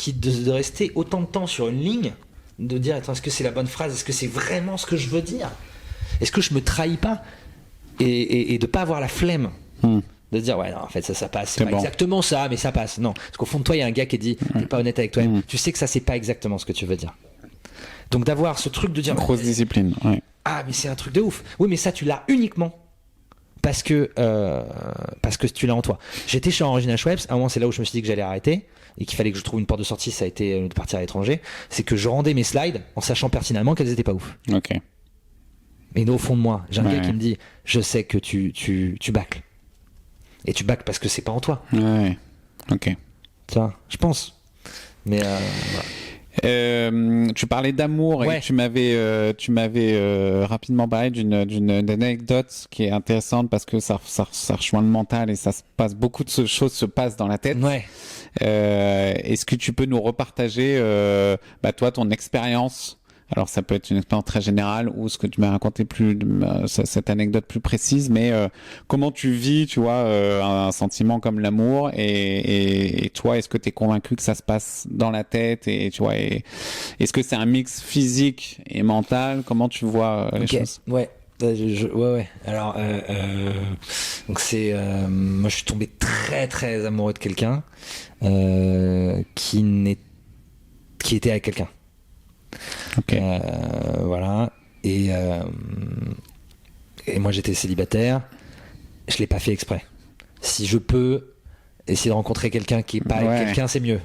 Speaker 1: de rester autant de temps sur une ligne, de dire, attends, est-ce que c'est la bonne phrase? Est-ce que c'est vraiment ce que je veux dire? Est-ce que je me trahis pas? Et de pas avoir la flemme De se dire, ouais, non, en fait, ça passe. C'est
Speaker 2: C'est
Speaker 1: pas
Speaker 2: bon.
Speaker 1: exactement ça, mais ça passe. Non. Parce qu'au fond de toi, il y a un gars qui dit, t'es pas honnête avec toi-même. Tu sais que ça, c'est pas exactement ce que tu veux dire. Donc, d'avoir ce truc de dire,
Speaker 2: Grosse discipline. Ouais.
Speaker 1: ah, mais c'est un truc de ouf. Oui, mais ça, tu l'as uniquement parce que tu l'as en toi. J'étais chez Original Schweppes. À un moment, c'est là où je me suis dit que j'allais arrêter et qu'il fallait que je trouve une porte de sortie. Ça a été de partir à l'étranger. C'est que je rendais mes slides en sachant pertinemment qu'elles étaient pas ouf.
Speaker 2: Ok.
Speaker 1: Mais au fond de moi, j'ai un
Speaker 2: Ouais.
Speaker 1: gars qui me dit, je sais que tu bâcles. Et tu bâcles parce que c'est pas en toi.
Speaker 2: Ouais. Ok.
Speaker 1: Tu vois, je pense. Mais voilà.
Speaker 2: Tu parlais d'amour
Speaker 1: Ouais.
Speaker 2: et tu m'avais rapidement parlé d'une anecdote qui est intéressante parce que ça rejoint le mental et ça se passe, beaucoup de choses se passent dans la tête.
Speaker 1: Ouais.
Speaker 2: Est-ce que tu peux nous repartager, toi, ton expérience? Alors, ça peut être une expérience très générale ou ce que tu m'as raconté cette anecdote plus précise, mais comment tu vis, tu vois, un sentiment comme l'amour et toi, est-ce que tu es convaincu que ça se passe dans la tête et tu vois, est-ce que c'est un mix physique et mental? Comment tu vois les
Speaker 1: Ok.
Speaker 2: choses?
Speaker 1: Ouais. Ouais. Alors, donc moi, je suis tombé très très amoureux de quelqu'un qui était avec quelqu'un.
Speaker 2: Ok.
Speaker 1: Voilà. Et moi, j'étais célibataire. Je l'ai pas fait exprès. Si je peux essayer de rencontrer quelqu'un qui est pas avec
Speaker 2: Ouais.
Speaker 1: quelqu'un, c'est mieux.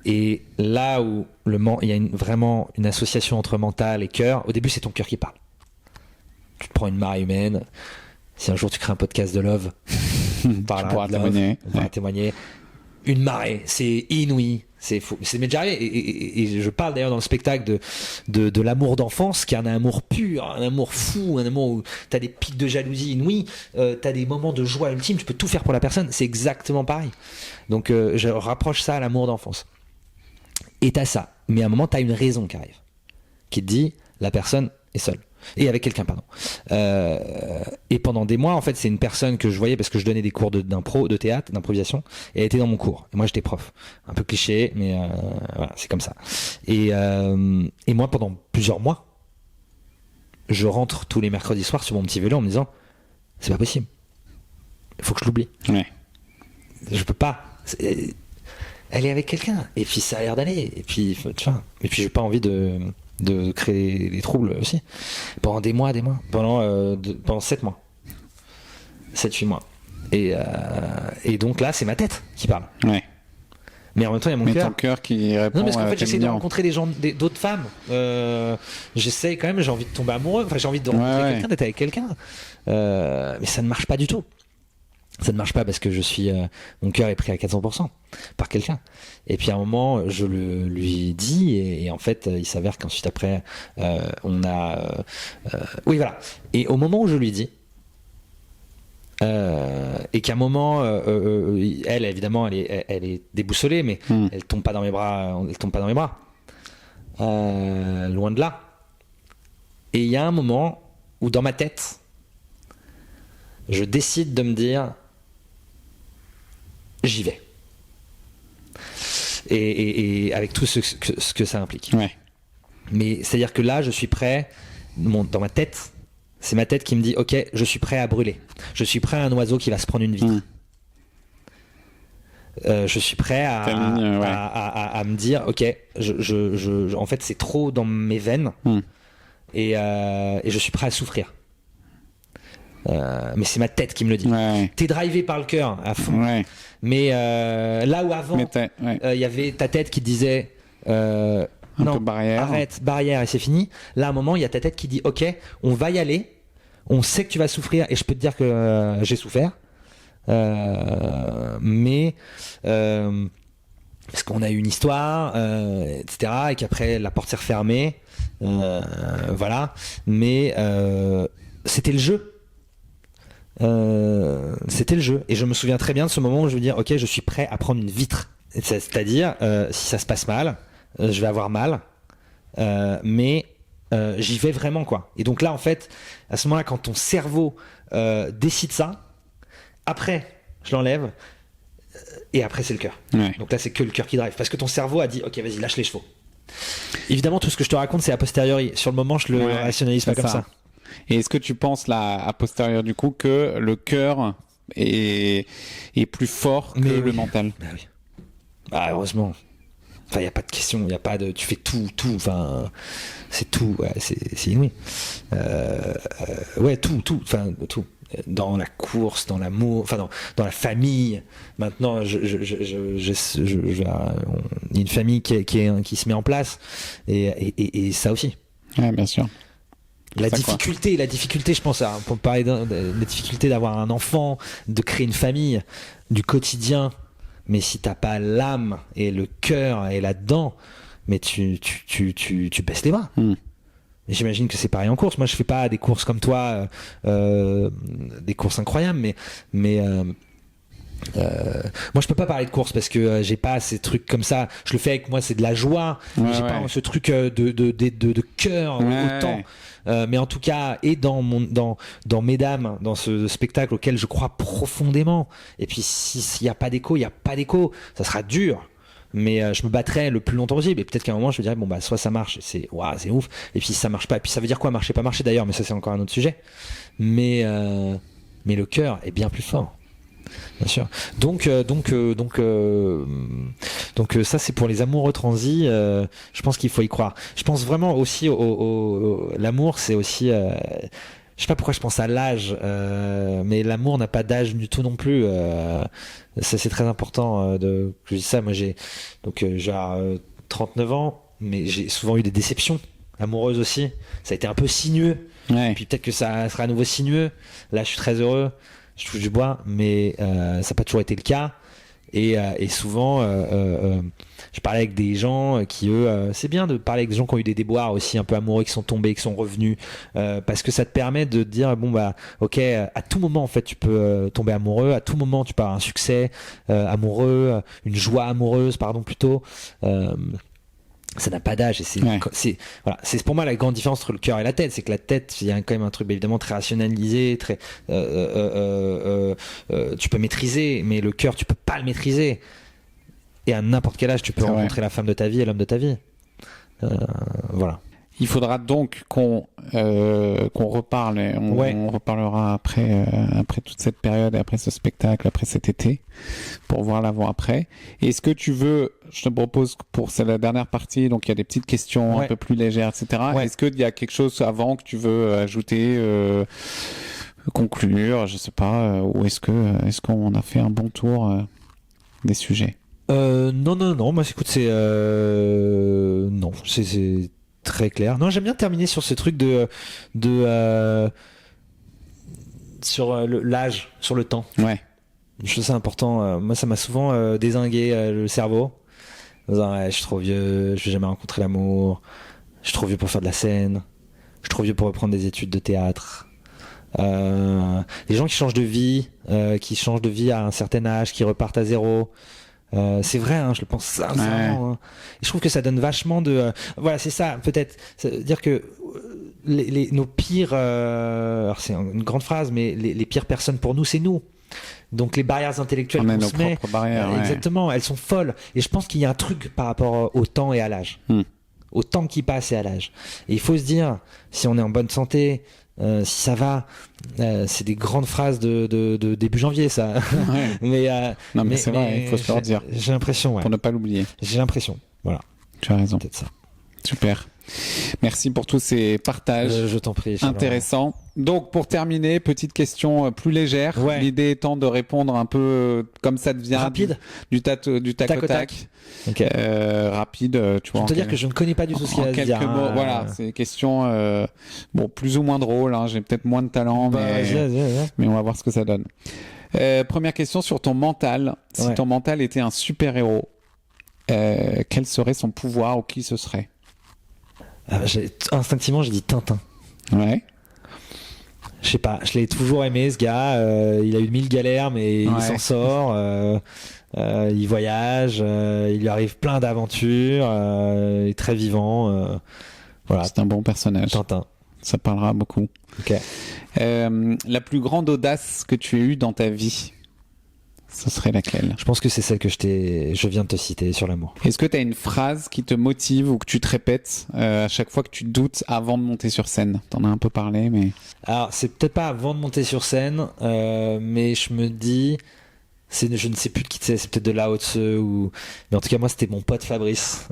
Speaker 1: Et là où il y a vraiment une association entre mental et cœur, au début, c'est ton cœur qui parle. Tu te prends une marée humaine. Si un jour tu crées un podcast de love,
Speaker 2: Tu pourras témoigner.
Speaker 1: on pourra témoigner. Une marée, c'est inouï, c'est fou. C'est m'est déjà arrivé. Et je parle d'ailleurs dans le spectacle de l'amour d'enfance, qui est un amour pur, un amour fou, un amour où t'as des pics de jalousie inouïs, t'as des moments de joie ultime, tu peux tout faire pour la personne. C'est exactement pareil. Donc je rapproche ça à l'amour d'enfance. Et t'as ça. Mais à un moment, t'as une raison qui arrive, qui te dit la personne est seule. Et avec quelqu'un, pardon. Et pendant des mois, en fait, c'est une personne que je voyais parce que je donnais des cours d'impro, de théâtre, d'improvisation, et elle était dans mon cours. Et moi, j'étais prof. Un peu cliché, mais voilà, c'est comme ça. Et moi, pendant plusieurs mois, je rentre tous les mercredis soirs sur mon petit vélo en me disant, c'est pas possible. Il faut que je l'oublie.
Speaker 2: Ouais.
Speaker 1: Je peux pas. Elle est avec quelqu'un. Et puis, ça a l'air d'aller. Et puis, tu vois. Et puis, j'ai pas envie de créer des troubles aussi. Pendant des mois. Pendant 7 mois. 7-8 mois. Et donc là, c'est ma tête qui parle.
Speaker 2: Ouais.
Speaker 1: Mais en même temps, il y a mon
Speaker 2: Mais
Speaker 1: cœur.
Speaker 2: ton cœur qui répond.
Speaker 1: Non, parce qu'en
Speaker 2: à
Speaker 1: fait,
Speaker 2: tes
Speaker 1: j'essaie de
Speaker 2: millions.
Speaker 1: rencontrer d'autres femmes. J'essaie quand même, j'ai envie de tomber amoureux. Enfin, j'ai envie de rencontrer
Speaker 2: Ouais.
Speaker 1: quelqu'un, d'être avec quelqu'un. Mais ça ne marche pas du tout. Ça ne marche pas parce que mon cœur est pris à 400% par quelqu'un. Et puis à un moment, je lui dis, et en fait, il s'avère qu'ensuite après, on a... oui, voilà. Et au moment où je lui dis, et qu'à un moment, elle, évidemment, elle est déboussolée, mais elle tombe pas dans mes bras. Elle tombe pas dans mes bras. Loin de là. Et il y a un moment où dans ma tête, je décide de me dire, j'y vais. Et avec tout ce que ça implique.
Speaker 2: Ouais.
Speaker 1: Mais c'est-à-dire que là, je suis prêt, dans ma tête, c'est ma tête qui me dit, ok, je suis prêt à brûler. Je suis prêt à un oiseau qui va se prendre une vitre. Je suis prêt à me dire, ok, en fait, c'est trop dans mes veines, et je suis prêt à souffrir. Mais c'est ma tête qui me le dit.
Speaker 2: Ouais.
Speaker 1: T'es drivé par le cœur à fond.
Speaker 2: Ouais.
Speaker 1: Mais là où avant, il y avait ta tête qui disait non,
Speaker 2: peu barrière.
Speaker 1: arrête, barrière et c'est fini. Là, à un moment, il y a ta tête qui dit ok, on va y aller. On sait que tu vas souffrir et je peux te dire que j'ai souffert. Mais parce qu'on a eu une histoire, etc. Et qu'après la porte s'est refermée. Voilà. Mais c'était le jeu. C'était le jeu et je me souviens très bien de ce moment où je veux dire ok, je suis prêt à prendre une vitre, c'est-à-dire si ça se passe mal, je vais avoir mal, mais j'y vais vraiment quoi. Et donc là en fait à ce moment-là quand ton cerveau décide ça, après je l'enlève et après c'est le cœur. Donc là c'est que le cœur qui drive parce que ton cerveau a dit ok vas-y lâche les chevaux. Évidemment tout ce que je te raconte c'est a posteriori, sur le moment je le rationalise pas comme ça.
Speaker 2: Et est-ce que tu penses là, a posteriori du coup, que le cœur est plus fort que le mental?
Speaker 1: Bah oui. Bah heureusement. Enfin, il n'y a pas de question, il n'y a pas de... Tu fais tout, enfin... C'est tout, ouais, c'est inouï. Ouais, tout, enfin, tout. Dans la course, dans l'amour, enfin, dans la famille. Maintenant, il y a une famille qui se met en place. Et ça aussi.
Speaker 2: Ouais, bien sûr.
Speaker 1: La difficulté, je pense, pour parler de la difficulté d'avoir un enfant, de créer une famille, du quotidien. Mais si t'as pas l'âme et le cœur et là-dedans, mais tu baisses les bras. Et j'imagine que c'est pareil en course. Moi, je fais pas des courses comme toi, des courses incroyables, mais moi, je peux pas parler de course parce que j'ai pas ces trucs comme ça. Je le fais avec moi, c'est de la joie. J'ai pas ce truc de cœur autant. Mais en tout cas, et dans Mesdames, dans ce spectacle auquel je crois profondément. Et puis, s'il y a pas d'écho, il y a pas d'écho. Ça sera dur. Mais je me battrai le plus longtemps possible. Et peut-être qu'à un moment, je me dirais, bon, bah, soit ça marche, c'est ouf. Et puis, ça marche pas. Et puis, ça veut dire quoi, marcher, pas marcher d'ailleurs. Mais ça, c'est encore un autre sujet. Mais le cœur est bien plus fort. Bien sûr. Donc ça c'est pour les amoureux transis. Je pense qu'il faut y croire. Je pense vraiment aussi l'amour, c'est aussi. Je sais pas pourquoi je pense à l'âge, mais l'amour n'a pas d'âge du tout non plus. Ça c'est très important que je dise ça. Moi j'ai 39 ans, mais j'ai souvent eu des déceptions amoureuses aussi. Ça a été un peu sinueux. Ouais. Puis peut-être que ça sera à nouveau sinueux. Là je suis très heureux. Je touche du bois, mais ça n'a pas toujours été le cas. Et souvent, je parlais avec des gens qui, eux, c'est bien de parler avec des gens qui ont eu des déboires aussi un peu amoureux, qui sont tombés, qui sont revenus, parce que ça te permet de te dire, bon bah, ok, à tout moment en fait, tu peux tomber amoureux, à tout moment tu peux avoir un succès amoureux, une joie amoureuse, pardon plutôt. Ça n'a pas d'âge et c'est pour moi la grande différence entre le cœur et la tête, c'est que la tête il y a quand même un truc évidemment très rationalisé, très tu peux maîtriser, mais le cœur tu peux pas le maîtriser, et à n'importe quel âge tu peux rencontrer la femme de ta vie et l'homme de ta vie. Voilà.
Speaker 2: Il faudra donc qu'on reparle, on reparlera après toute cette période, après ce spectacle, après cet été, pour voir l'avant-après. Est-ce que tu veux, je te propose pour la dernière partie, donc il y a des petites questions un peu plus légères, etc. Est-ce qu'il y a quelque chose avant que tu veux ajouter, conclure, je sais pas, ou est-ce qu'on a fait un bon tour des sujets?
Speaker 1: Non, moi écoute, non, c'est très clair. Non, j'aime bien terminer sur ce truc sur l'âge, sur le temps.
Speaker 2: Ouais.
Speaker 1: Je trouve ça important. Moi, ça m'a souvent dézingué le cerveau. Je suis trop vieux, je vais jamais rencontrer l'amour. Je suis trop vieux pour faire de la scène. Je suis trop vieux pour reprendre des études de théâtre. Les gens qui changent de vie à un certain âge, qui repartent à zéro. C'est vrai, hein, je le pense sincèrement. Hein. Et je trouve que ça donne vachement de. Voilà, c'est ça, peut-être. C'est-à-dire que nos pires. Alors c'est une grande phrase, mais les pires personnes pour nous, c'est nous. Donc les barrières intellectuelles qu'on se met, exactement, elles sont folles. Et je pense qu'il y a un truc par rapport au temps et à l'âge. Au temps qui passe et à l'âge. Et il faut se dire, si on est en bonne santé, si ça va, c'est des grandes phrases de début janvier, ça.
Speaker 2: Ouais. mais c'est vrai, il faut se le dire.
Speaker 1: J'ai l'impression,
Speaker 2: pour ne pas l'oublier.
Speaker 1: J'ai l'impression, voilà.
Speaker 2: Tu as raison.
Speaker 1: Peut-être ça.
Speaker 2: Super. Merci pour tous ces partages.
Speaker 1: Je t'en prie.
Speaker 2: Intéressants. Donc, pour terminer, petite question plus légère.
Speaker 1: Ouais.
Speaker 2: L'idée étant de répondre un peu comme ça devient.
Speaker 1: Rapide.
Speaker 2: Du tac au tac.
Speaker 1: Okay.
Speaker 2: Rapide, tu vois.
Speaker 1: Je peux te dire que je ne connais pas du tout ce qu'il y a à dire.
Speaker 2: Quelques mots, voilà, c'est une question plus ou moins drôle. Hein. J'ai peut-être moins de talent, mais on va voir ce que ça donne. Première question sur ton mental. Si ton mental était un super-héros, quel serait son pouvoir ou qui ce serait?
Speaker 1: Instinctivement, j'ai dit Tintin.
Speaker 2: Ouais.
Speaker 1: Je sais pas, je l'ai toujours aimé ce gars. Il a eu 1000 galères, mais il s'en sort. Il voyage, il lui arrive plein d'aventures. Il est très vivant. Voilà.
Speaker 2: C'est un bon personnage.
Speaker 1: Tintin.
Speaker 2: Ça parlera beaucoup.
Speaker 1: Ok.
Speaker 2: La plus grande audace que tu aies eue dans ta vie, Ce serait laquelle?
Speaker 1: Je pense que c'est celle que je viens de te citer sur l'amour.
Speaker 2: Est-ce que tu as une phrase qui te motive ou que tu te répètes à chaque fois que tu doutes avant de monter sur scène? T'en as un peu parlé, mais...
Speaker 1: Alors, c'est peut-être pas avant de monter sur scène, mais je me dis... je ne sais plus de qui c'est peut-être de Lao Tzu mais en tout cas moi c'était mon pote Fabrice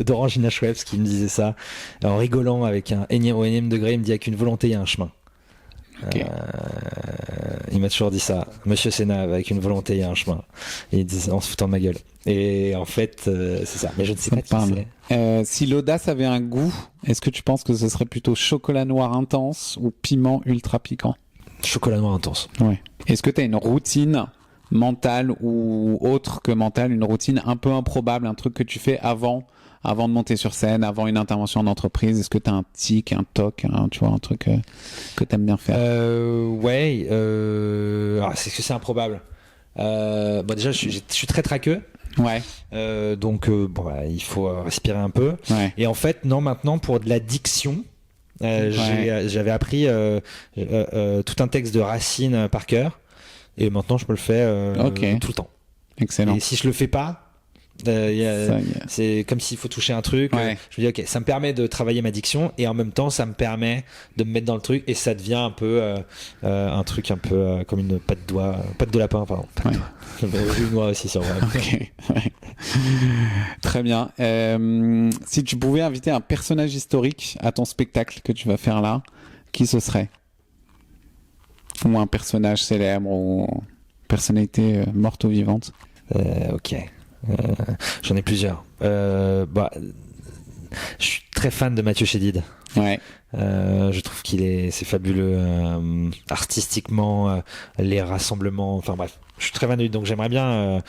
Speaker 1: d'Orangina Schweppes qui me disait ça en rigolant avec au énième degré. Il me dit avec une volonté il y a un chemin.
Speaker 2: Okay.
Speaker 1: Il m'a toujours dit ça, Monsieur Sénat, avec une volonté il y a un chemin. Et il disait en se foutant de ma gueule. Et en fait c'est ça, mais je ne sais pas qui c'est.
Speaker 2: Si l'audace avait un goût, est-ce que tu penses que ce serait plutôt chocolat noir intense ou piment ultra piquant?
Speaker 1: Chocolat noir intense.
Speaker 2: Ouais. Est-ce que tu as une routine mentale ou autre que mentale, une routine un peu improbable, un truc que tu fais avant de monter sur scène, avant une intervention en entreprise? Est-ce que tu as un tic, un toc, tu vois, un truc que tu aimes bien faire?
Speaker 1: Ouais, alors, c'est que c'est improbable. Bon, déjà je suis très traqueux.
Speaker 2: Ouais.
Speaker 1: Donc bon, il faut respirer un peu.
Speaker 2: Ouais.
Speaker 1: Et en fait non, maintenant pour de la diction, j'avais appris tout un texte de Racine par cœur. Et maintenant, je me le fais tout le temps.
Speaker 2: Excellent.
Speaker 1: Et si je le fais pas, c'est comme s'il faut toucher un truc.
Speaker 2: Ouais.
Speaker 1: Je me dis, ok, ça me permet de travailler ma diction et en même temps, ça me permet de me mettre dans le truc et ça devient un peu un truc un peu comme une patte de lapin, pardon. J'ai une noix aussi sur moi.
Speaker 2: Okay. Ouais. Très bien. Si tu pouvais inviter un personnage historique à ton spectacle que tu vas faire là, qui ce serait? Ou un personnage célèbre ou personnalité morte ou vivante?
Speaker 1: Ok. J'en ai plusieurs. Je suis très fan de Mathieu Chédid.
Speaker 2: Ouais.
Speaker 1: Je trouve c'est fabuleux artistiquement, les rassemblements. Enfin bref, je suis très fan de lui, donc j'aimerais bien.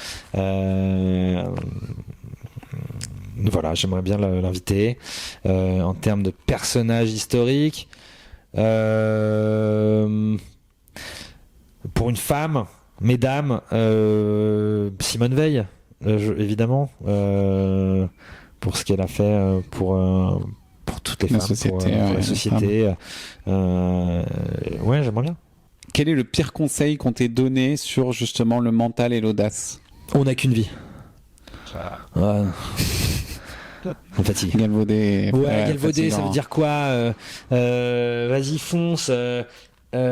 Speaker 1: Voilà, j'aimerais bien l'inviter. En termes de personnage historique. Pour une femme, mesdames, Simone Veil, évidemment, pour ce qu'elle a fait pour toutes les femmes, pour la société. Ouais, j'aimerais bien.
Speaker 2: Quel est le pire conseil qu'on t'ait donné sur justement le mental et l'audace?
Speaker 1: On n'a qu'une vie. Ouais. On fatigue.
Speaker 2: Galvaudé.
Speaker 1: Ouais, galvaudé, ça veut dire quoi? Vas-y, fonce.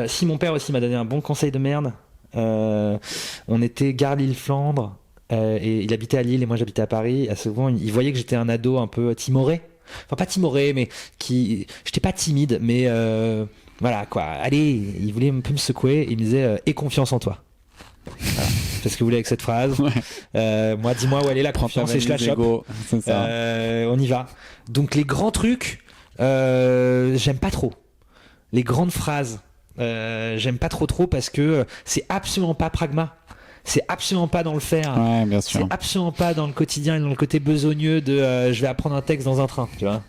Speaker 1: Si mon père aussi m'a donné un bon conseil de merde, on était gare Lille-Flandre et il habitait à Lille et moi j'habitais à Paris. Souvent, il voyait que j'étais un ado un peu timoré. Enfin, pas timoré, mais j'étais pas timide, mais voilà quoi. Allez, il voulait un peu me secouer. Il me disait aie confiance en toi. Voilà. C'est ce que vous voulez avec cette phrase. Ouais. Moi, dis-moi où elle est la confiance et je la chope. On y va. Donc les grands trucs, j'aime pas trop. Les grandes phrases, j'aime pas trop parce que c'est absolument pas pragma. C'est absolument pas dans le faire.
Speaker 2: Ouais, bien sûr.
Speaker 1: C'est absolument pas dans le quotidien et dans le côté besogneux de je vais apprendre un texte dans un train, tu vois.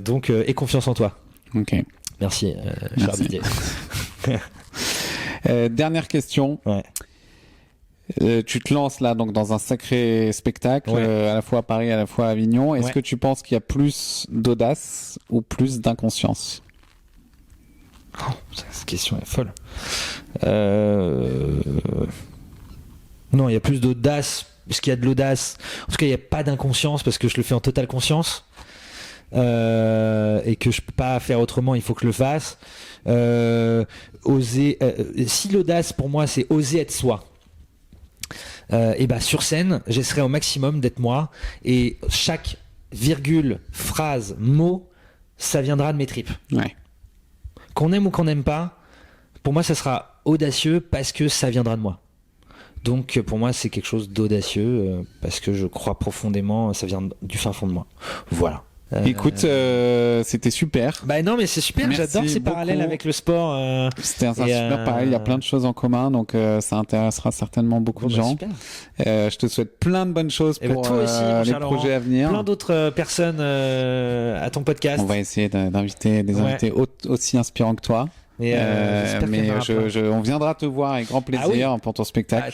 Speaker 1: Donc aie confiance en toi.
Speaker 2: Ok.
Speaker 1: Merci, cher Didier.
Speaker 2: Dernière question.
Speaker 1: Ouais.
Speaker 2: Tu te lances là donc dans un sacré spectacle, à la fois à Paris, à la fois à Avignon. Est-ce que tu penses qu'il y a plus d'audace ou plus d'inconscience?
Speaker 1: Oh, cette question est folle. Non, il y a plus d'audace, parce qu'il y a de l'audace. En tout cas, il n'y a pas d'inconscience, parce que je le fais en totale conscience. Et que je peux pas faire autrement, il faut que je le fasse. Si l'audace pour moi c'est oser être soi, et bah sur scène j'essaierai au maximum d'être moi, et chaque virgule, phrase, mot, ça viendra de mes tripes.
Speaker 2: Ouais.
Speaker 1: Qu'on aime ou qu'on n'aime pas, pour moi ça sera audacieux parce que ça viendra de moi. Donc pour moi c'est quelque chose d'audacieux parce que je crois profondément, ça vient du fin fond de moi. Voilà.
Speaker 2: Écoute, c'était super.
Speaker 1: Bah non, mais c'est super.
Speaker 2: Merci
Speaker 1: j'adore ces
Speaker 2: beaucoup.
Speaker 1: parallèles avec le sport.
Speaker 2: C'était un super pareil. Il y a plein de choses en commun, donc ça intéressera certainement beaucoup de gens.
Speaker 1: Super.
Speaker 2: Je te souhaite plein de bonnes choses pour
Speaker 1: toi aussi,
Speaker 2: les projets à venir.
Speaker 1: Plein d'autres personnes à ton podcast.
Speaker 2: On va essayer d'inviter des invités aussi inspirants que toi.
Speaker 1: Mais, j'espère qu'il y en aura plein.
Speaker 2: On viendra te voir avec grand plaisir pour ton spectacle.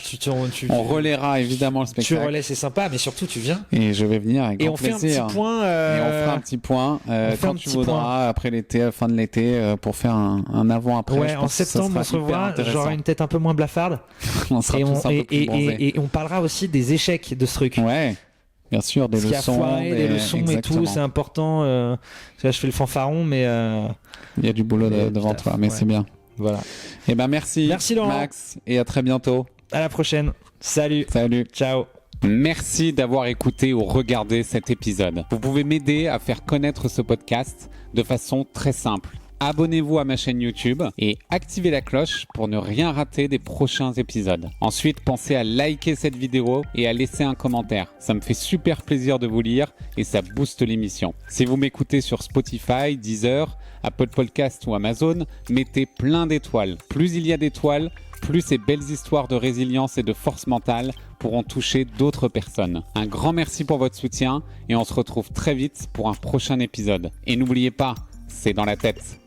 Speaker 2: On relaiera évidemment le spectacle.
Speaker 1: Tu relais, c'est sympa, mais surtout tu viens.
Speaker 2: Et je vais venir avec grand plaisir.
Speaker 1: Et on fera
Speaker 2: un petit point quand tu voudras, après l'été, fin de l'été, pour faire un avant-après.
Speaker 1: Ouais, en septembre, on se revoit. J'aurai une tête un peu moins blafarde.
Speaker 2: On sera tous un peu plus bronzés.
Speaker 1: Et on parlera aussi des échecs de ce truc.
Speaker 2: Ouais. Bien sûr, des leçons,
Speaker 1: des leçons et tout, c'est important. Là, je fais le fanfaron, mais
Speaker 2: il y a du boulot devant toi, mais c'est bien.
Speaker 1: Voilà.
Speaker 2: Et ben merci
Speaker 1: Laurent.
Speaker 2: Max, et à très bientôt.
Speaker 1: À la prochaine. Salut. Ciao.
Speaker 2: Merci d'avoir écouté ou regardé cet épisode. Vous pouvez m'aider à faire connaître ce podcast de façon très simple. Abonnez-vous à ma chaîne YouTube et activez la cloche pour ne rien rater des prochains épisodes. Ensuite, pensez à liker cette vidéo et à laisser un commentaire. Ça me fait super plaisir de vous lire et ça booste l'émission. Si vous m'écoutez sur Spotify, Deezer, Apple Podcasts ou Amazon, mettez plein d'étoiles. Plus il y a d'étoiles, plus ces belles histoires de résilience et de force mentale pourront toucher d'autres personnes. Un grand merci pour votre soutien et on se retrouve très vite pour un prochain épisode. Et n'oubliez pas, c'est dans la tête.